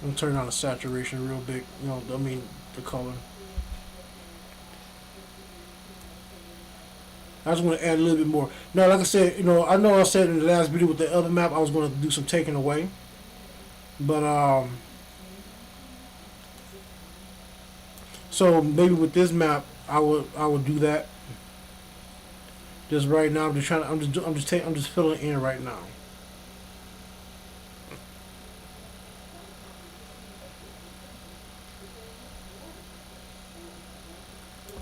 I'm gonna turn on the saturation real big. You know, I mean the color. I just want to add a little bit more. Now, like I said, you know, I know I said in the last video with the other map I was going to do some taking away, but so maybe with this map I would do that. Just right now, I'm just trying. I'm just filling in right now.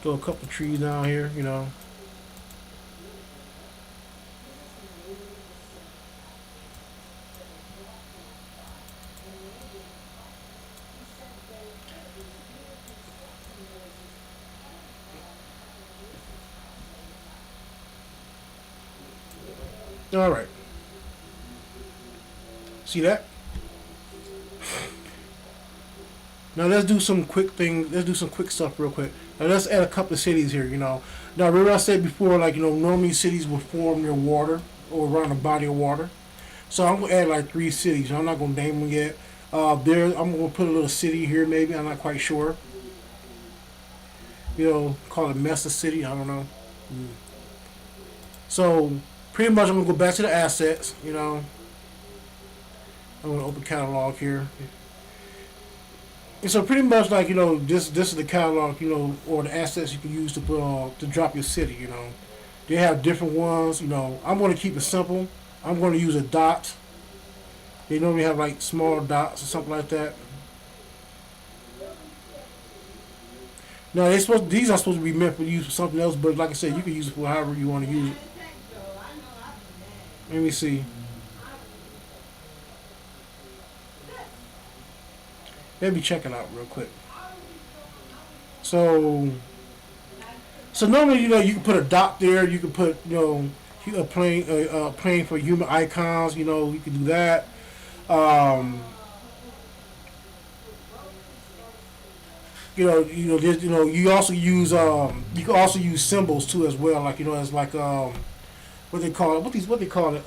Throw a couple trees down here, you know. All right. See that? Now let's do some quick things. Let's do some quick stuff real quick. Now let's add a couple of cities here. You know. Now remember I said before, like, you know, normally cities will form near water or around a body of water. So I'm gonna add like 3 cities. I'm not gonna name them yet. There, I'm gonna put a little city here. Maybe I'm not quite sure. You know, call it Mesa City. I don't know. So pretty much I'm gonna go back to the assets. You know, I'm gonna open catalog here. And so pretty much like, you know, this is the catalog, you know, or the assets you can use to put to drop your city. You know, they have different ones. You know, I'm going to keep it simple. I'm going to use a dot. They normally have like small dots or something like that. Now these are supposed to be meant for use for something else, but like I said, you can use it for however you want to use it. Let me see. Let me check it out real quick. So, so normally, you know, you can put a dot there. You can put, you know, a plane for human icons. You know, you can do that. Um, you also use you can also use symbols too as well. Like, you know, as like what they call it? What they call it?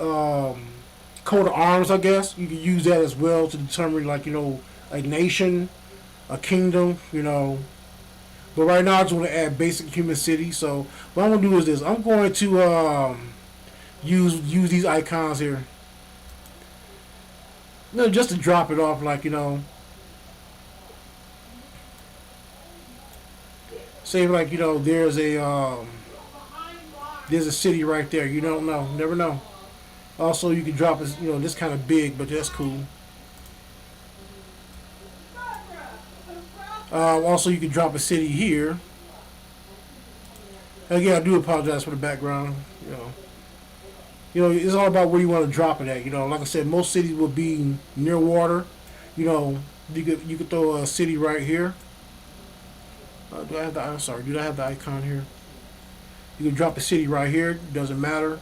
Coat of arms, I guess. You can use that as well to determine, like, you know, a nation, a kingdom, you know. But right now I just want to add basic human city. So what I'm gonna do is this. I'm going to use these icons here. You know, just to drop it off, like, you know. Say like, you know, there's a city right there. You don't know, never know. Also, you can drop it. You know, this kind of big, but that's cool. Also, you can drop a city here. Again, I do apologize for the background. It's all about where you want to drop it at. You know, like I said, most cities will be near water. You know, you could throw a city right here. Do I have the? I'm sorry. Do I have the icon here? You can drop a city right here. Doesn't matter.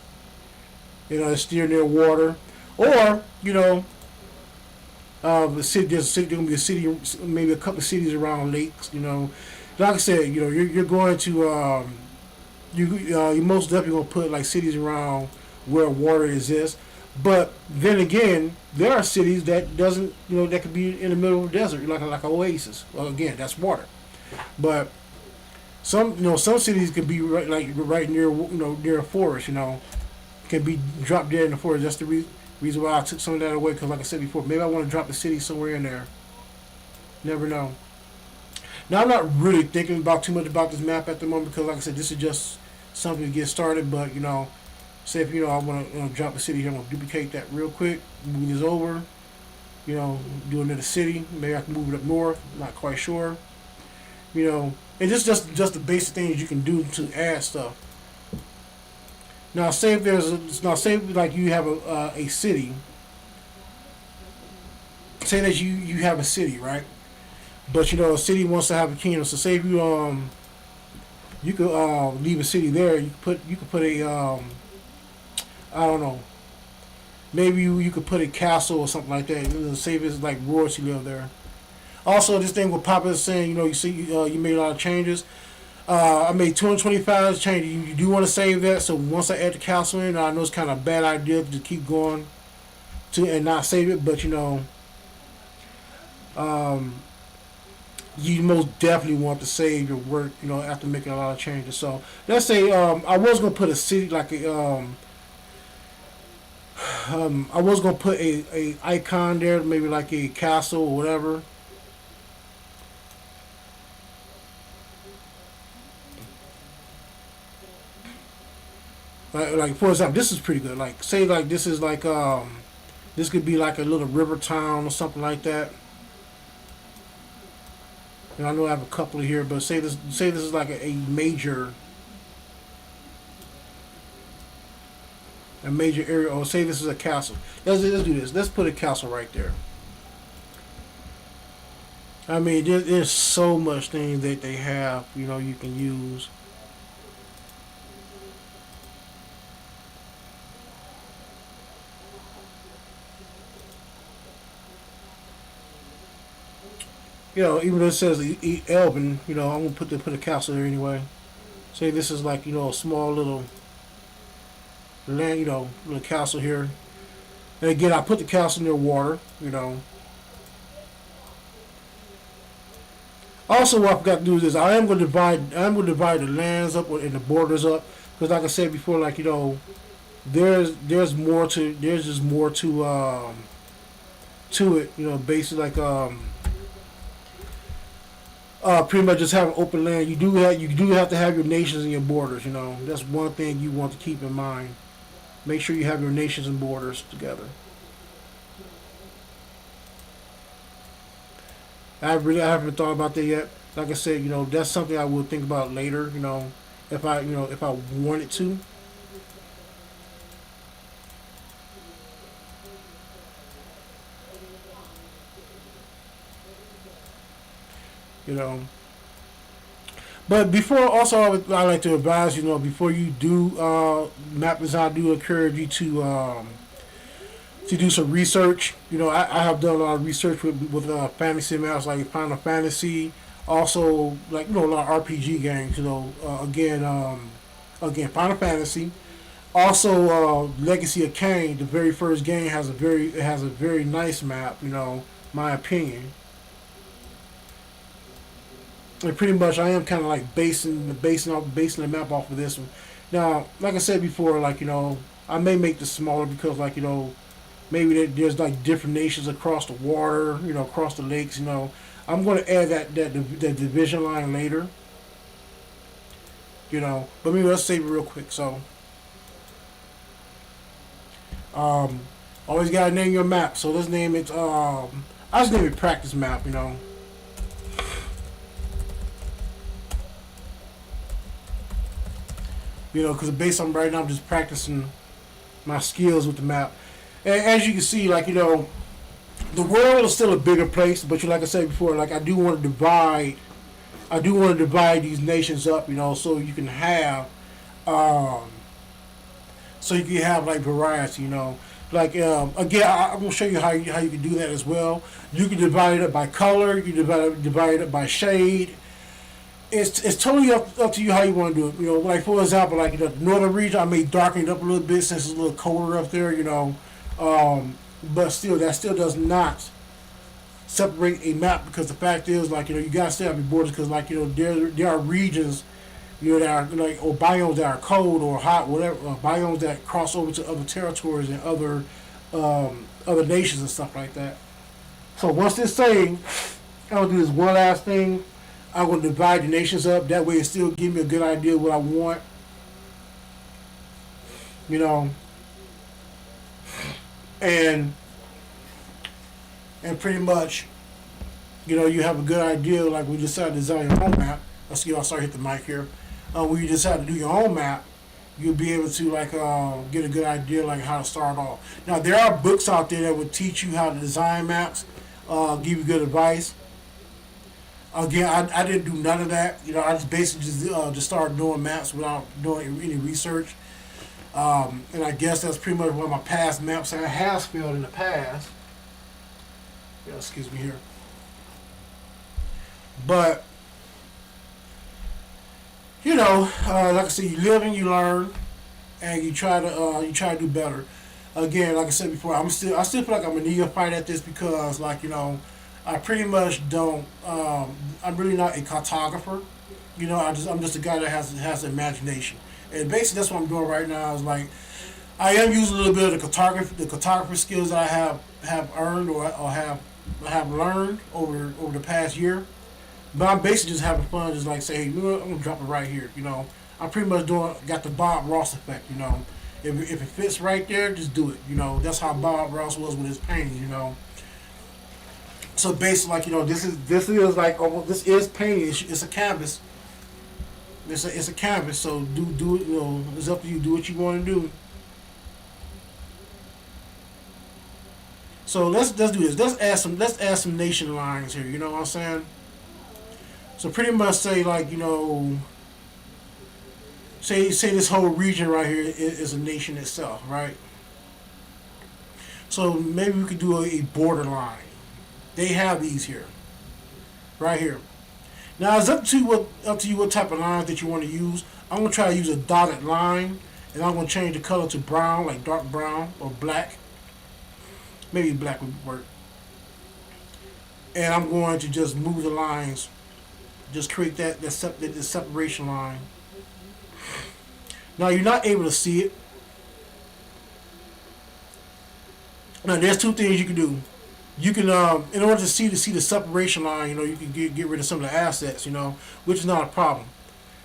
You know, it's still near water, or you know. There's gonna be a city, maybe a couple of cities around lakes. You know, like I said, you know, you're going to you most definitely gonna put like cities around where water exists. But then again, there are cities that doesn't, you know, that could be in the middle of the desert, like an oasis. Well, again, that's water. But some cities can be right near, you know, near a forest. You know, can be dropped dead in the forest. That's the reason why I took some of that away, because like I said before, maybe I want to drop the city somewhere in there. Never know. Now I'm not really thinking about too much about this map at the moment because, like I said, this is just something to get started. But say if I want to drop a city here, I'm gonna duplicate that real quick, move this over, do another city. Maybe I can move it up north. Not quite sure. And just the basic things you can do to add stuff. Now, say if say like you have a city. Say that you have a city, right? But a city wants to have a kingdom. So say if you could leave a city there. You could put a I don't know. Maybe you could put a castle or something like that. Say if it's like royalty live there. Also, this thing with Papa is saying, you see, you made a lot of changes. I made 225 changes. You do want to save that. So once I add the castle in, I know it's kind of a bad idea to keep going to and not save it. But you most definitely want to save your work. After making a lot of changes. So let's say I was gonna put a city like a I was gonna put a icon there, maybe like a castle or whatever. Like for example, this is pretty good. Like say like this is like this could be like a little river town or something like that. And I know I have a couple of here, but say this is like a major area, or say this is a castle. Let's do this. Let's put a castle right there. I mean, there's so much things that they have. You can use. Even though it says Elvin, I'm gonna put a castle there anyway. Say this is like a small little land, little castle here. And again, I put the castle near water. Also, what I forgot to do is this: I'm gonna divide the lands up and the borders up because, like I said before, like there's just more to it. Basically like pretty much just have an open land. You do have to have your nations and your borders. That's one thing you want to keep in mind. Make sure you have your nations and borders together. I haven't thought about that yet. Like I said, that's something I will think about later. If I wanted to. You know. But before, also, I like to advise, before you do map design, I do encourage you to do some research. I have done a lot of research with fantasy maps like Final Fantasy, also like a lot of RPG games. Again, Final Fantasy. Also, Legacy of Kain, the very first game, has a very nice map. My opinion. And pretty much, I am kind of like basing the map off of this one. Now, like I said before, I may make this smaller because maybe there's like different nations across the water, across the lakes. I'm going to add that division line later. But maybe let's save it real quick. So, always gotta name your map. So let's name it. I just name it practice map. Because based on right now, I'm just practicing my skills with the map. And as you can see, the world is still a bigger place, but like I said before, I do want to divide. I do want to divide these nations up, so you can have, like variety, again, I'm gonna show you how you can do that as well. You can divide it up by color. You can divide it up by shade. It's totally up to you how you want to do it. Like for example, the northern region, I may darken it up a little bit since it's a little colder up there. But still, that still does not separate a map because the fact is, you gotta stay up your borders because, there are regions, that are or biomes that are cold or hot, whatever, biomes that cross over to other territories and other nations and stuff like that. So once this saved, I'm gonna do this one last thing. I'm going to divide the nations up. That way, it still give me a good idea of what I want. You know, and pretty much, you have a good idea. Like we decided to design your own map. Let's get. I'll start hit the mic here. When you decide to do your own map, you'll be able to like get a good idea like how to start off. Now there are books out there that would teach you how to design maps, give you good advice. Again, I didn't do none of that. I just basically just started doing maps without doing any research. And I guess that's pretty much one of my past maps that I have spelled in the past. Yeah, excuse me here. But like I said, you live and you learn, and you try to do better. Again, like I said before, I still feel like I'm a neophyte at this because I pretty much don't. I'm really not a cartographer. I'm just a guy that has an imagination, and basically that's what I'm doing right now. Is like I am using a little bit of the cartography skills that I have earned or have learned over the past year. But I'm basically just having fun, just like say, hey, I'm gonna drop it right here. I'm pretty much got the Bob Ross effect. If it fits right there, just do it. That's how Bob Ross was with his paintings. So basically, like this is like almost this is painting. It's a canvas. It's a canvas. So do it. It's up to you. Do what you want to do. So let's do this. Let's add some nation lines here. You know what I'm saying? So pretty much say like say this whole region right here is a nation itself, right? So maybe we could do a border line. They have these here, right here. Now it's up to you what type of lines that you want to use. I'm gonna try to use a dotted line, and I'm gonna change the color to brown, like dark brown or black. Maybe black would work. And I'm going to just move the lines, just create the separation line. Now you're not able to see it. Now there's two things you can do. You can, in order to see the separation line, you can get rid of some of the assets, which is not a problem.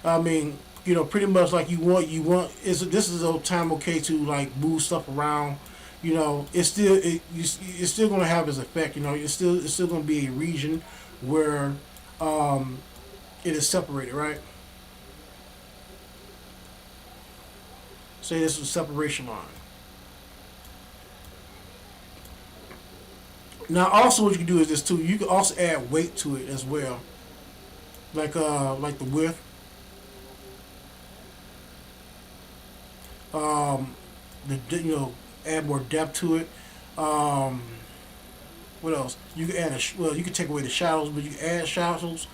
I mean, pretty much like this is a time okay to like move stuff around. It's still going to have its effect. It's still going to be a region where it is separated, right? Say this is a separation line. Now, also, what you can do is this too. You can also add weight to it as well, like the width. Add more depth to it. What else? You can you can take away the shadows, but you can add shadows.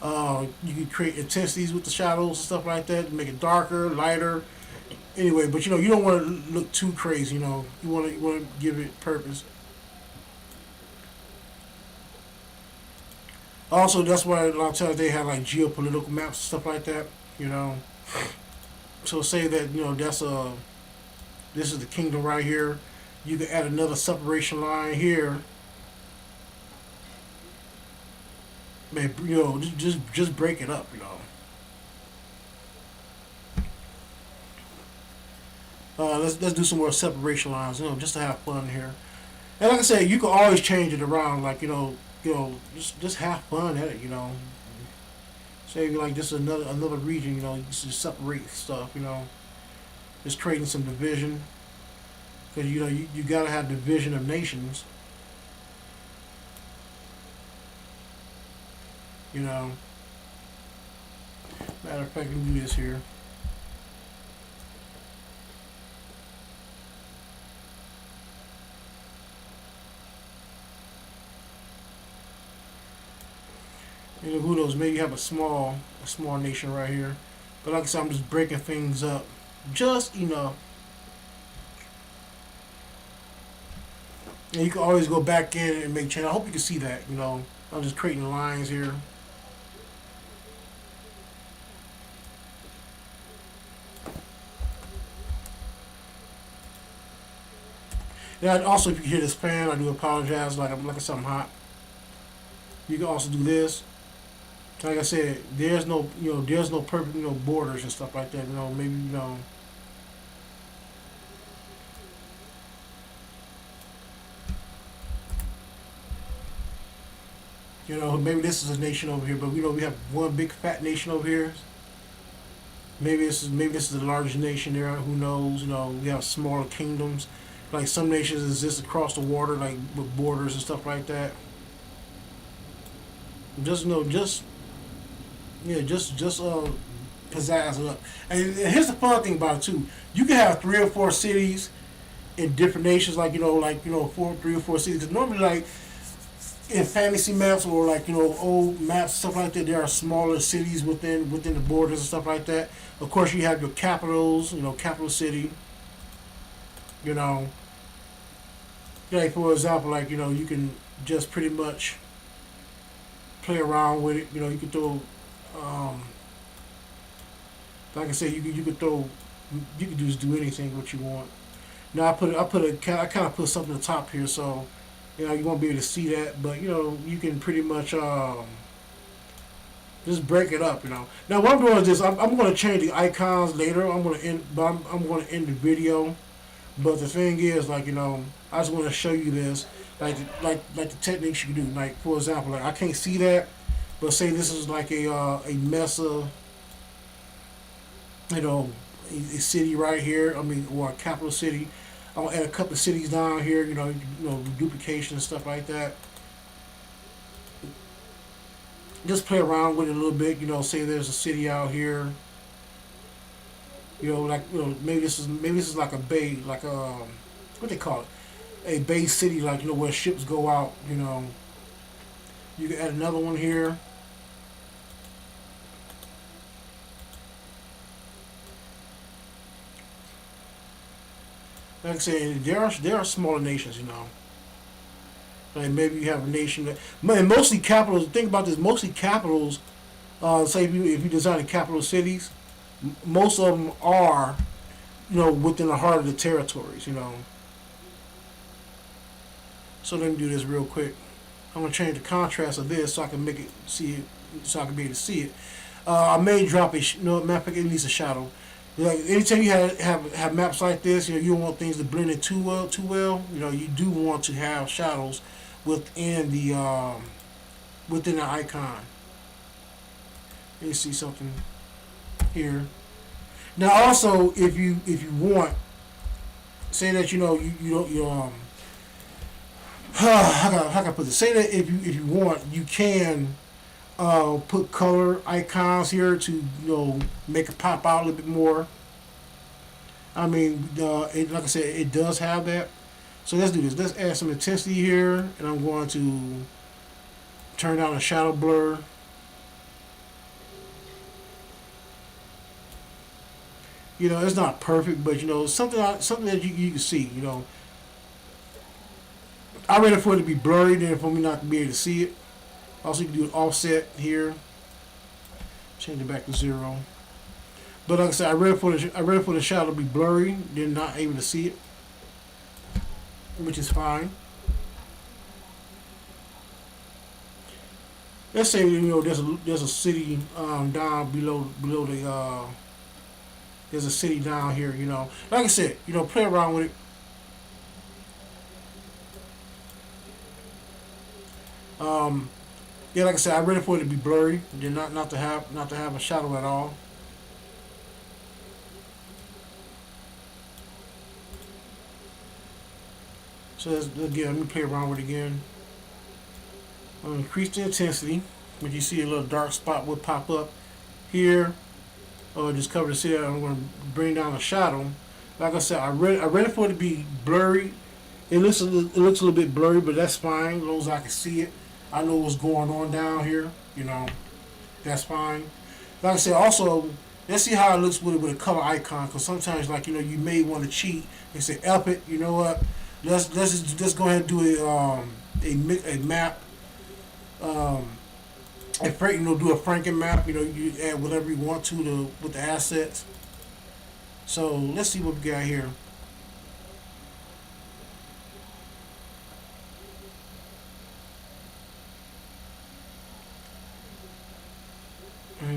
You can create intensities with the shadows and stuff like that. Make it darker, lighter. Anyway, but you don't want to look too crazy. You want to give it purpose. Also, that's why a lot of times they have like geopolitical maps and stuff like that. So say that this is the kingdom right here. You can add another separation line here. Maybe just break it up. Let's do some more separation lines. Just to have fun here. And like I said, you can always change it around. Like just have fun at it. Say like this is another region. Just separate stuff. Just creating some division. Because you gotta have division of nations. Matter of fact, let me do this here. Who knows? Maybe you have a small nation right here. But like I said, I'm just breaking things up just enough. And you can always go back in and make change. I hope you can see that. I'm just creating lines here. And also, if you hear this fan, I do apologize. Like I said, I'm hot. You can also do this. Like I said, there's no, there's no perfect, borders and stuff like that. Maybe, maybe this is a nation over here, but we have one big fat nation over here. Maybe this is the largest nation there. Who knows? We have smaller kingdoms. Like some nations exist across the water, like with borders and stuff like that. Just just yeah, just pizzazz it up. And here's the fun thing about it too. You can have 3 or 4 cities in different nations, like four, 3 or 4 cities. 'Cause normally, like in fantasy maps or like old maps stuff like that, there are smaller cities within the borders and stuff like that. Of course, you have your capitals, capital city. You know, like for example, like you can just pretty much play around with it. You can throw, um, like I said, you could throw, you could just do anything what you want. Now I kind of put something on the top here, so you won't be able to see that, but you can pretty much just break it up. Now what I'm doing is this. I'm going to change the icons later. I'm going to end, but I'm going to end the video. But the thing is, like I just want to show you this, like the techniques you can do. Like for example, like I can't see that, but say this is like a mesa, you know, a city right here. I mean, or a capital city. I'll add a couple of cities down here. Duplication and stuff like that. Just play around with it a little bit. Say there's a city out here. Like maybe this is like a bay, like what they call it, a bay city, like where ships go out. You can add another one here. Like I said, there are smaller nations. Like maybe you have a nation that, and mostly capitals. Think about this. Mostly capitals. Say if you design capital cities, most of them are within the heart of the territories. So let me do this real quick. I'm gonna change the contrast of this so I can make it see it, so I can be able to see it. I may drop a map. It needs a shadow. Like anytime you have maps like this, you don't want things to blend in too well. You do want to have shadows within the icon. Let me see something here. Now also, if you want, say that you don't how can I put this? Say that if you want, you can put color icons here to make it pop out a little bit more. I mean, like I said, it does have that. So let's do this. Let's add some intensity here, and I'm going to turn down the shadow blur. It's not perfect, but something that you can see. I rather for it to be blurry than for me not to be able to see it. Also, you can do an offset here. Change it back to 0. But like I said, I rather for the shadow to be blurry than not able to see it, which is fine. Let's say there's a city down below the there's a city down here. Like I said, play around with it. Um, yeah, like I said, I rather for it to be blurry than not to have a shadow at all. So again, let me play around with it again. I'm gonna increase the intensity. When you see a little dark spot will pop up here, or just cover the city. I'm gonna bring down the shadow. Like I said, I ready for it to be blurry. It looks a little bit blurry, but that's fine as long as I can see it. I know what's going on down here. That's fine. Like I said, also let's see how it looks with a color icon. Because sometimes, like you may want to cheat and say, "Up it." You know what? Let's go ahead and do a map. Um, do a Franken map. You add whatever you want to with the assets. So let's see what we got here.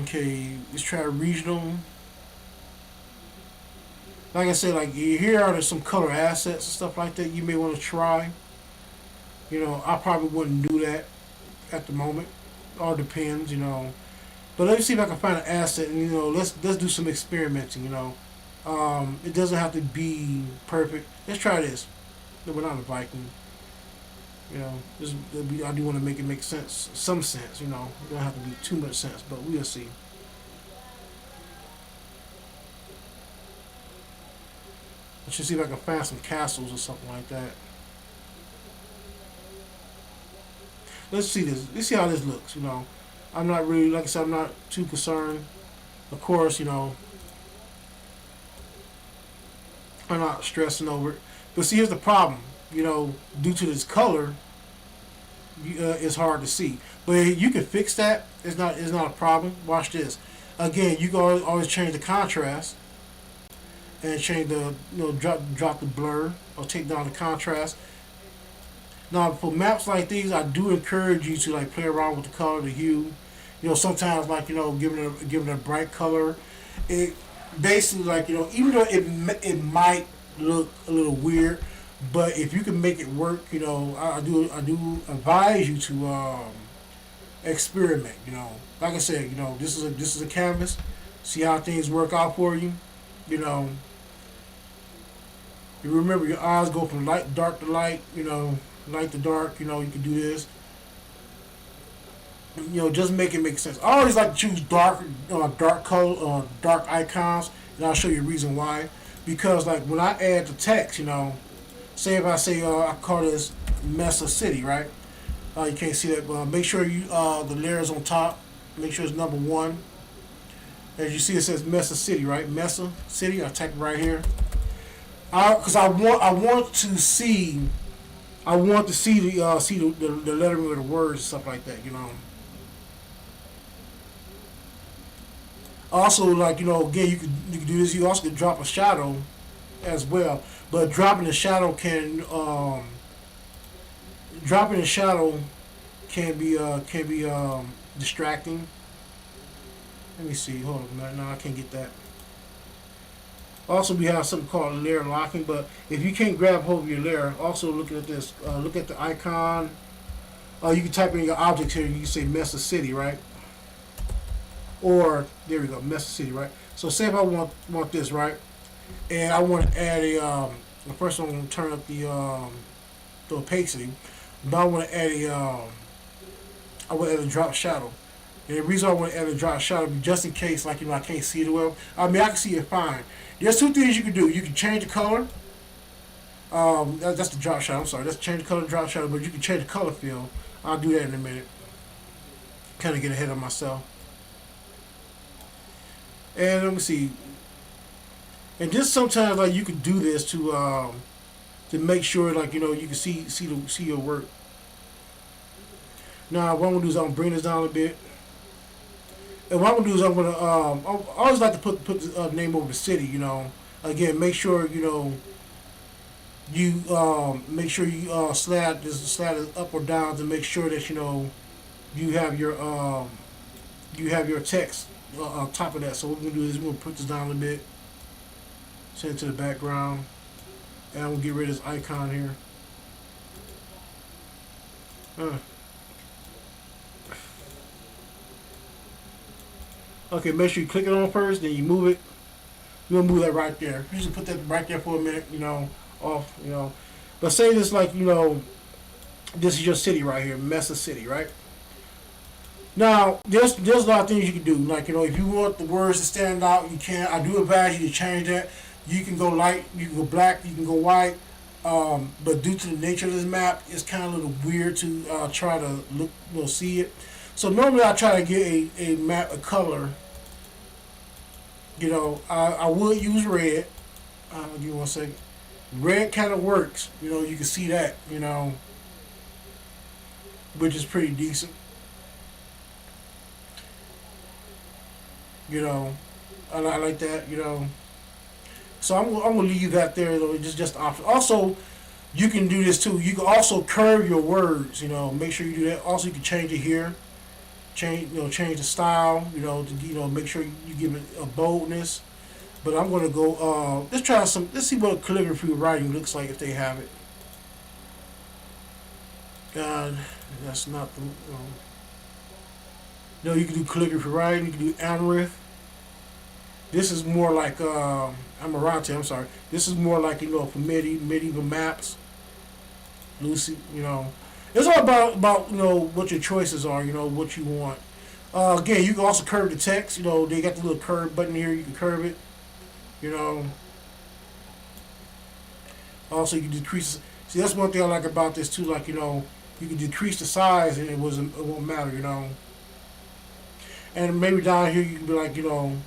Okay, let's try regional. Like I said, like here are some color assets and stuff like that you may want to try. I probably wouldn't do that at the moment. All depends, But let me see if I can find an asset, and let's do some experimenting. It doesn't have to be perfect. Let's try this. No, we're not a Viking. I do want to make it make sense, some sense. It don't have to be too much sense, but we'll see. Let's just see if I can find some castles or something like that. Let's see this. Let's see how this looks. I'm not really, like I said, I'm not too concerned. Of course, I'm not stressing over it. But see, here's the problem. Due to this color, it's hard to see. But you can fix that. It's not a problem. Watch this. Again, you can always change the contrast and change the drop the blur or take down the contrast. Now, for maps like these, I do encourage you to like play around with the color, the hue. Sometimes like giving it a bright color. It basically like even though it might look a little weird, but if you can make it work, I do advise you to experiment. Like I said, this is a canvas. See how things work out for you. You know, you remember your eyes go from dark to light. Light to dark. You can do this. Just make it make sense. I always like to choose dark color, dark icons, and I'll show you a reason why. Because like when I add the text, say if I say I call this Mesa City, right? You can't see that, but make sure the layers on top. Make sure it's number 1. As you see, it says Mesa City, right? Mesa City. I type it right here. Because I want to see. I want to see the lettering of the words and stuff like that. Also, like again, you can do this. You also can drop a shadow as well, but dropping the shadow can be distracting. Let me see. Hold on a minute. No, I can't get that. Also, we have something called layer locking, but if you can't grab hold of your layer, also look at this. Look at the icon. You can type in your object here. You can say Mesa City, right? Or there we go, Mesa City, right? So say if I want this, right, and I want to add a first I'm going to turn up the opacity, but I want to add a drop shadow. And the reason I want to add a drop shadow is just in case, like I can't see it well. I mean, I can see it fine. There's 2 things you can do. You can change the color. That's the drop shadow. I'm sorry, that's change the color drop shadow, but you can change the color field. I'll do that in a minute. Kind of get ahead of myself. And let me see. And just sometimes like you can do this to make sure like you can see your work. Now what I'm gonna do is I'm gonna bring this down a bit. And what I'm gonna do is I'm gonna I always like to put the name over the city. Again, make sure you make sure you slide this up or down to make sure that you have your text on top of that. So what we're gonna do is we're gonna put this down a bit, send it to the background, and I'm gonna get rid of this icon here. Okay, make sure you click it on first, then you move it. You're gonna move that right there. You just put that right there for a minute, off, But say this like, this is your city right here, Mesa City, right? Now, there's a lot of things you can do. Like, if you want the words to stand out, you can. I do advise you to change that. You can go light, you can go black, you can go white. But due to the nature of this map, it's kind of a little weird to try to see it. So normally I try to get a color. I would use red. Give me 1 second. Red kind of works. You can see that. Which is pretty decent. I like that. So I'm gonna leave that there though. It's just an option. Also, you can do this too. You can also curve your words. Make sure you do that. Also, you can change it here. change the style, make sure you give it a boldness. But I'm gonna go. Let's see what calligraphy writing looks like if they have it. God, that's not the. No, you can do calligraphy writing. You can do Amarith. This is more like Amarante. I'm sorry. This is more like for medieval maps. Lucy, it's all about what your choices are. What you want. Again, you can also curve the text. They got the little curve button here. You can curve it. You know. Also, you can decrease. See, that's one thing I like about this too. Like you can decrease the size and it won't matter. And maybe down here you can be like, you can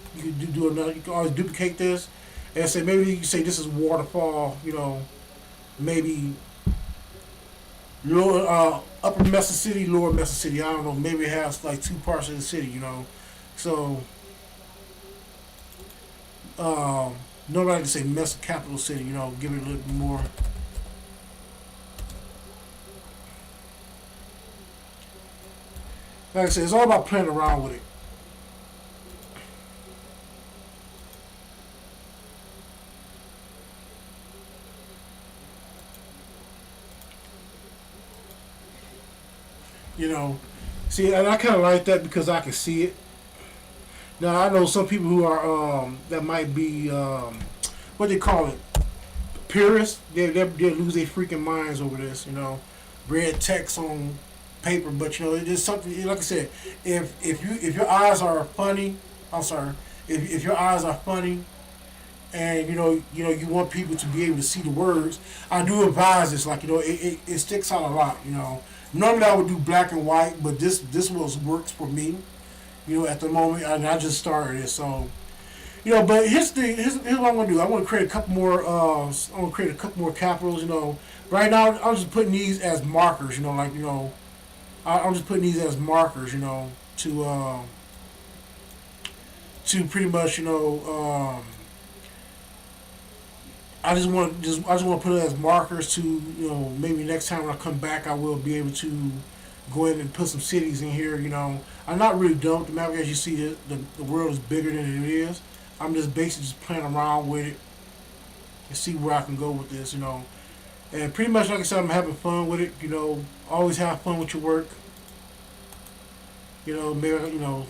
do another. You can always duplicate this, and say maybe you can say this is waterfall. Maybe lower upper Mesa City, lower Mesa City. I don't know. Maybe it has like two parts of the city. So nobody can say Mesa capital city. Give it a little bit more. Like I said, it's all about playing around with it. You know, see, and I kind of like that because I can see it. Now I know some people who are that might be what they call it, purists. They lose their freaking minds over this. Red text on paper, but it's just something. Like I said, if your eyes are funny, I'm sorry, if your eyes are funny, and you want people to be able to see the words, I do advise this. Like it sticks out a lot. Normally I would do black and white, but this works for me. At the moment, and I just started it, so But here's what I'm gonna do. I want to create a couple more. I want to create a couple more capitals. Right now I'm just putting these as markers. I'm just putting these as markers. To pretty much I just want to put it as markers to maybe next time when I come back I will be able to go in and put some cities in here. I'm not really done with the map. As you see, the world is bigger than it is. I'm just basically just playing around with it and see where I can go with this. And pretty much like I said, I'm having fun with it. Always have fun with your work. Maybe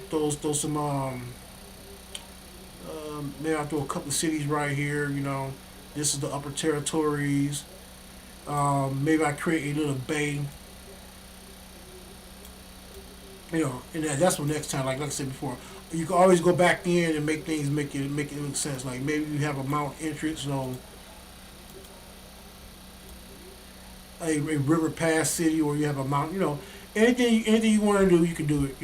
throw some maybe I'll throw a couple of cities right here. This is the upper territories. Maybe I create a little bay. And that's for next time. Like I said before, you can always go back in and make things make it make sense. Like maybe you have a mount entrance, a river pass city, or you have a mount. Anything you want to do, you can do it.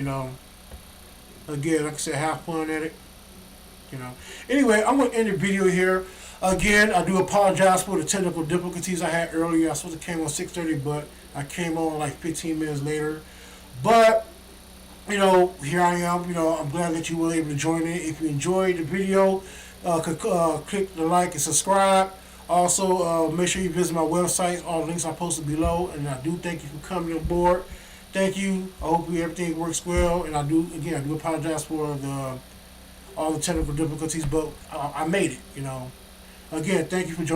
Again, like I said, have fun at it. Anyway, I'm gonna end the video here. Again, I do apologize for the technical difficulties I had earlier. I was supposed to came on 6:30, but I came on like 15 minutes later. But here I am. I'm glad that you were able to join in. If you enjoyed the video, click the like and subscribe. Also, make sure you visit my website. All the links are posted below. And I do thank you for coming on board. Thank you. I hope everything works well. And I do apologize for all the technical difficulties, but I made it. Again, thank you for joining.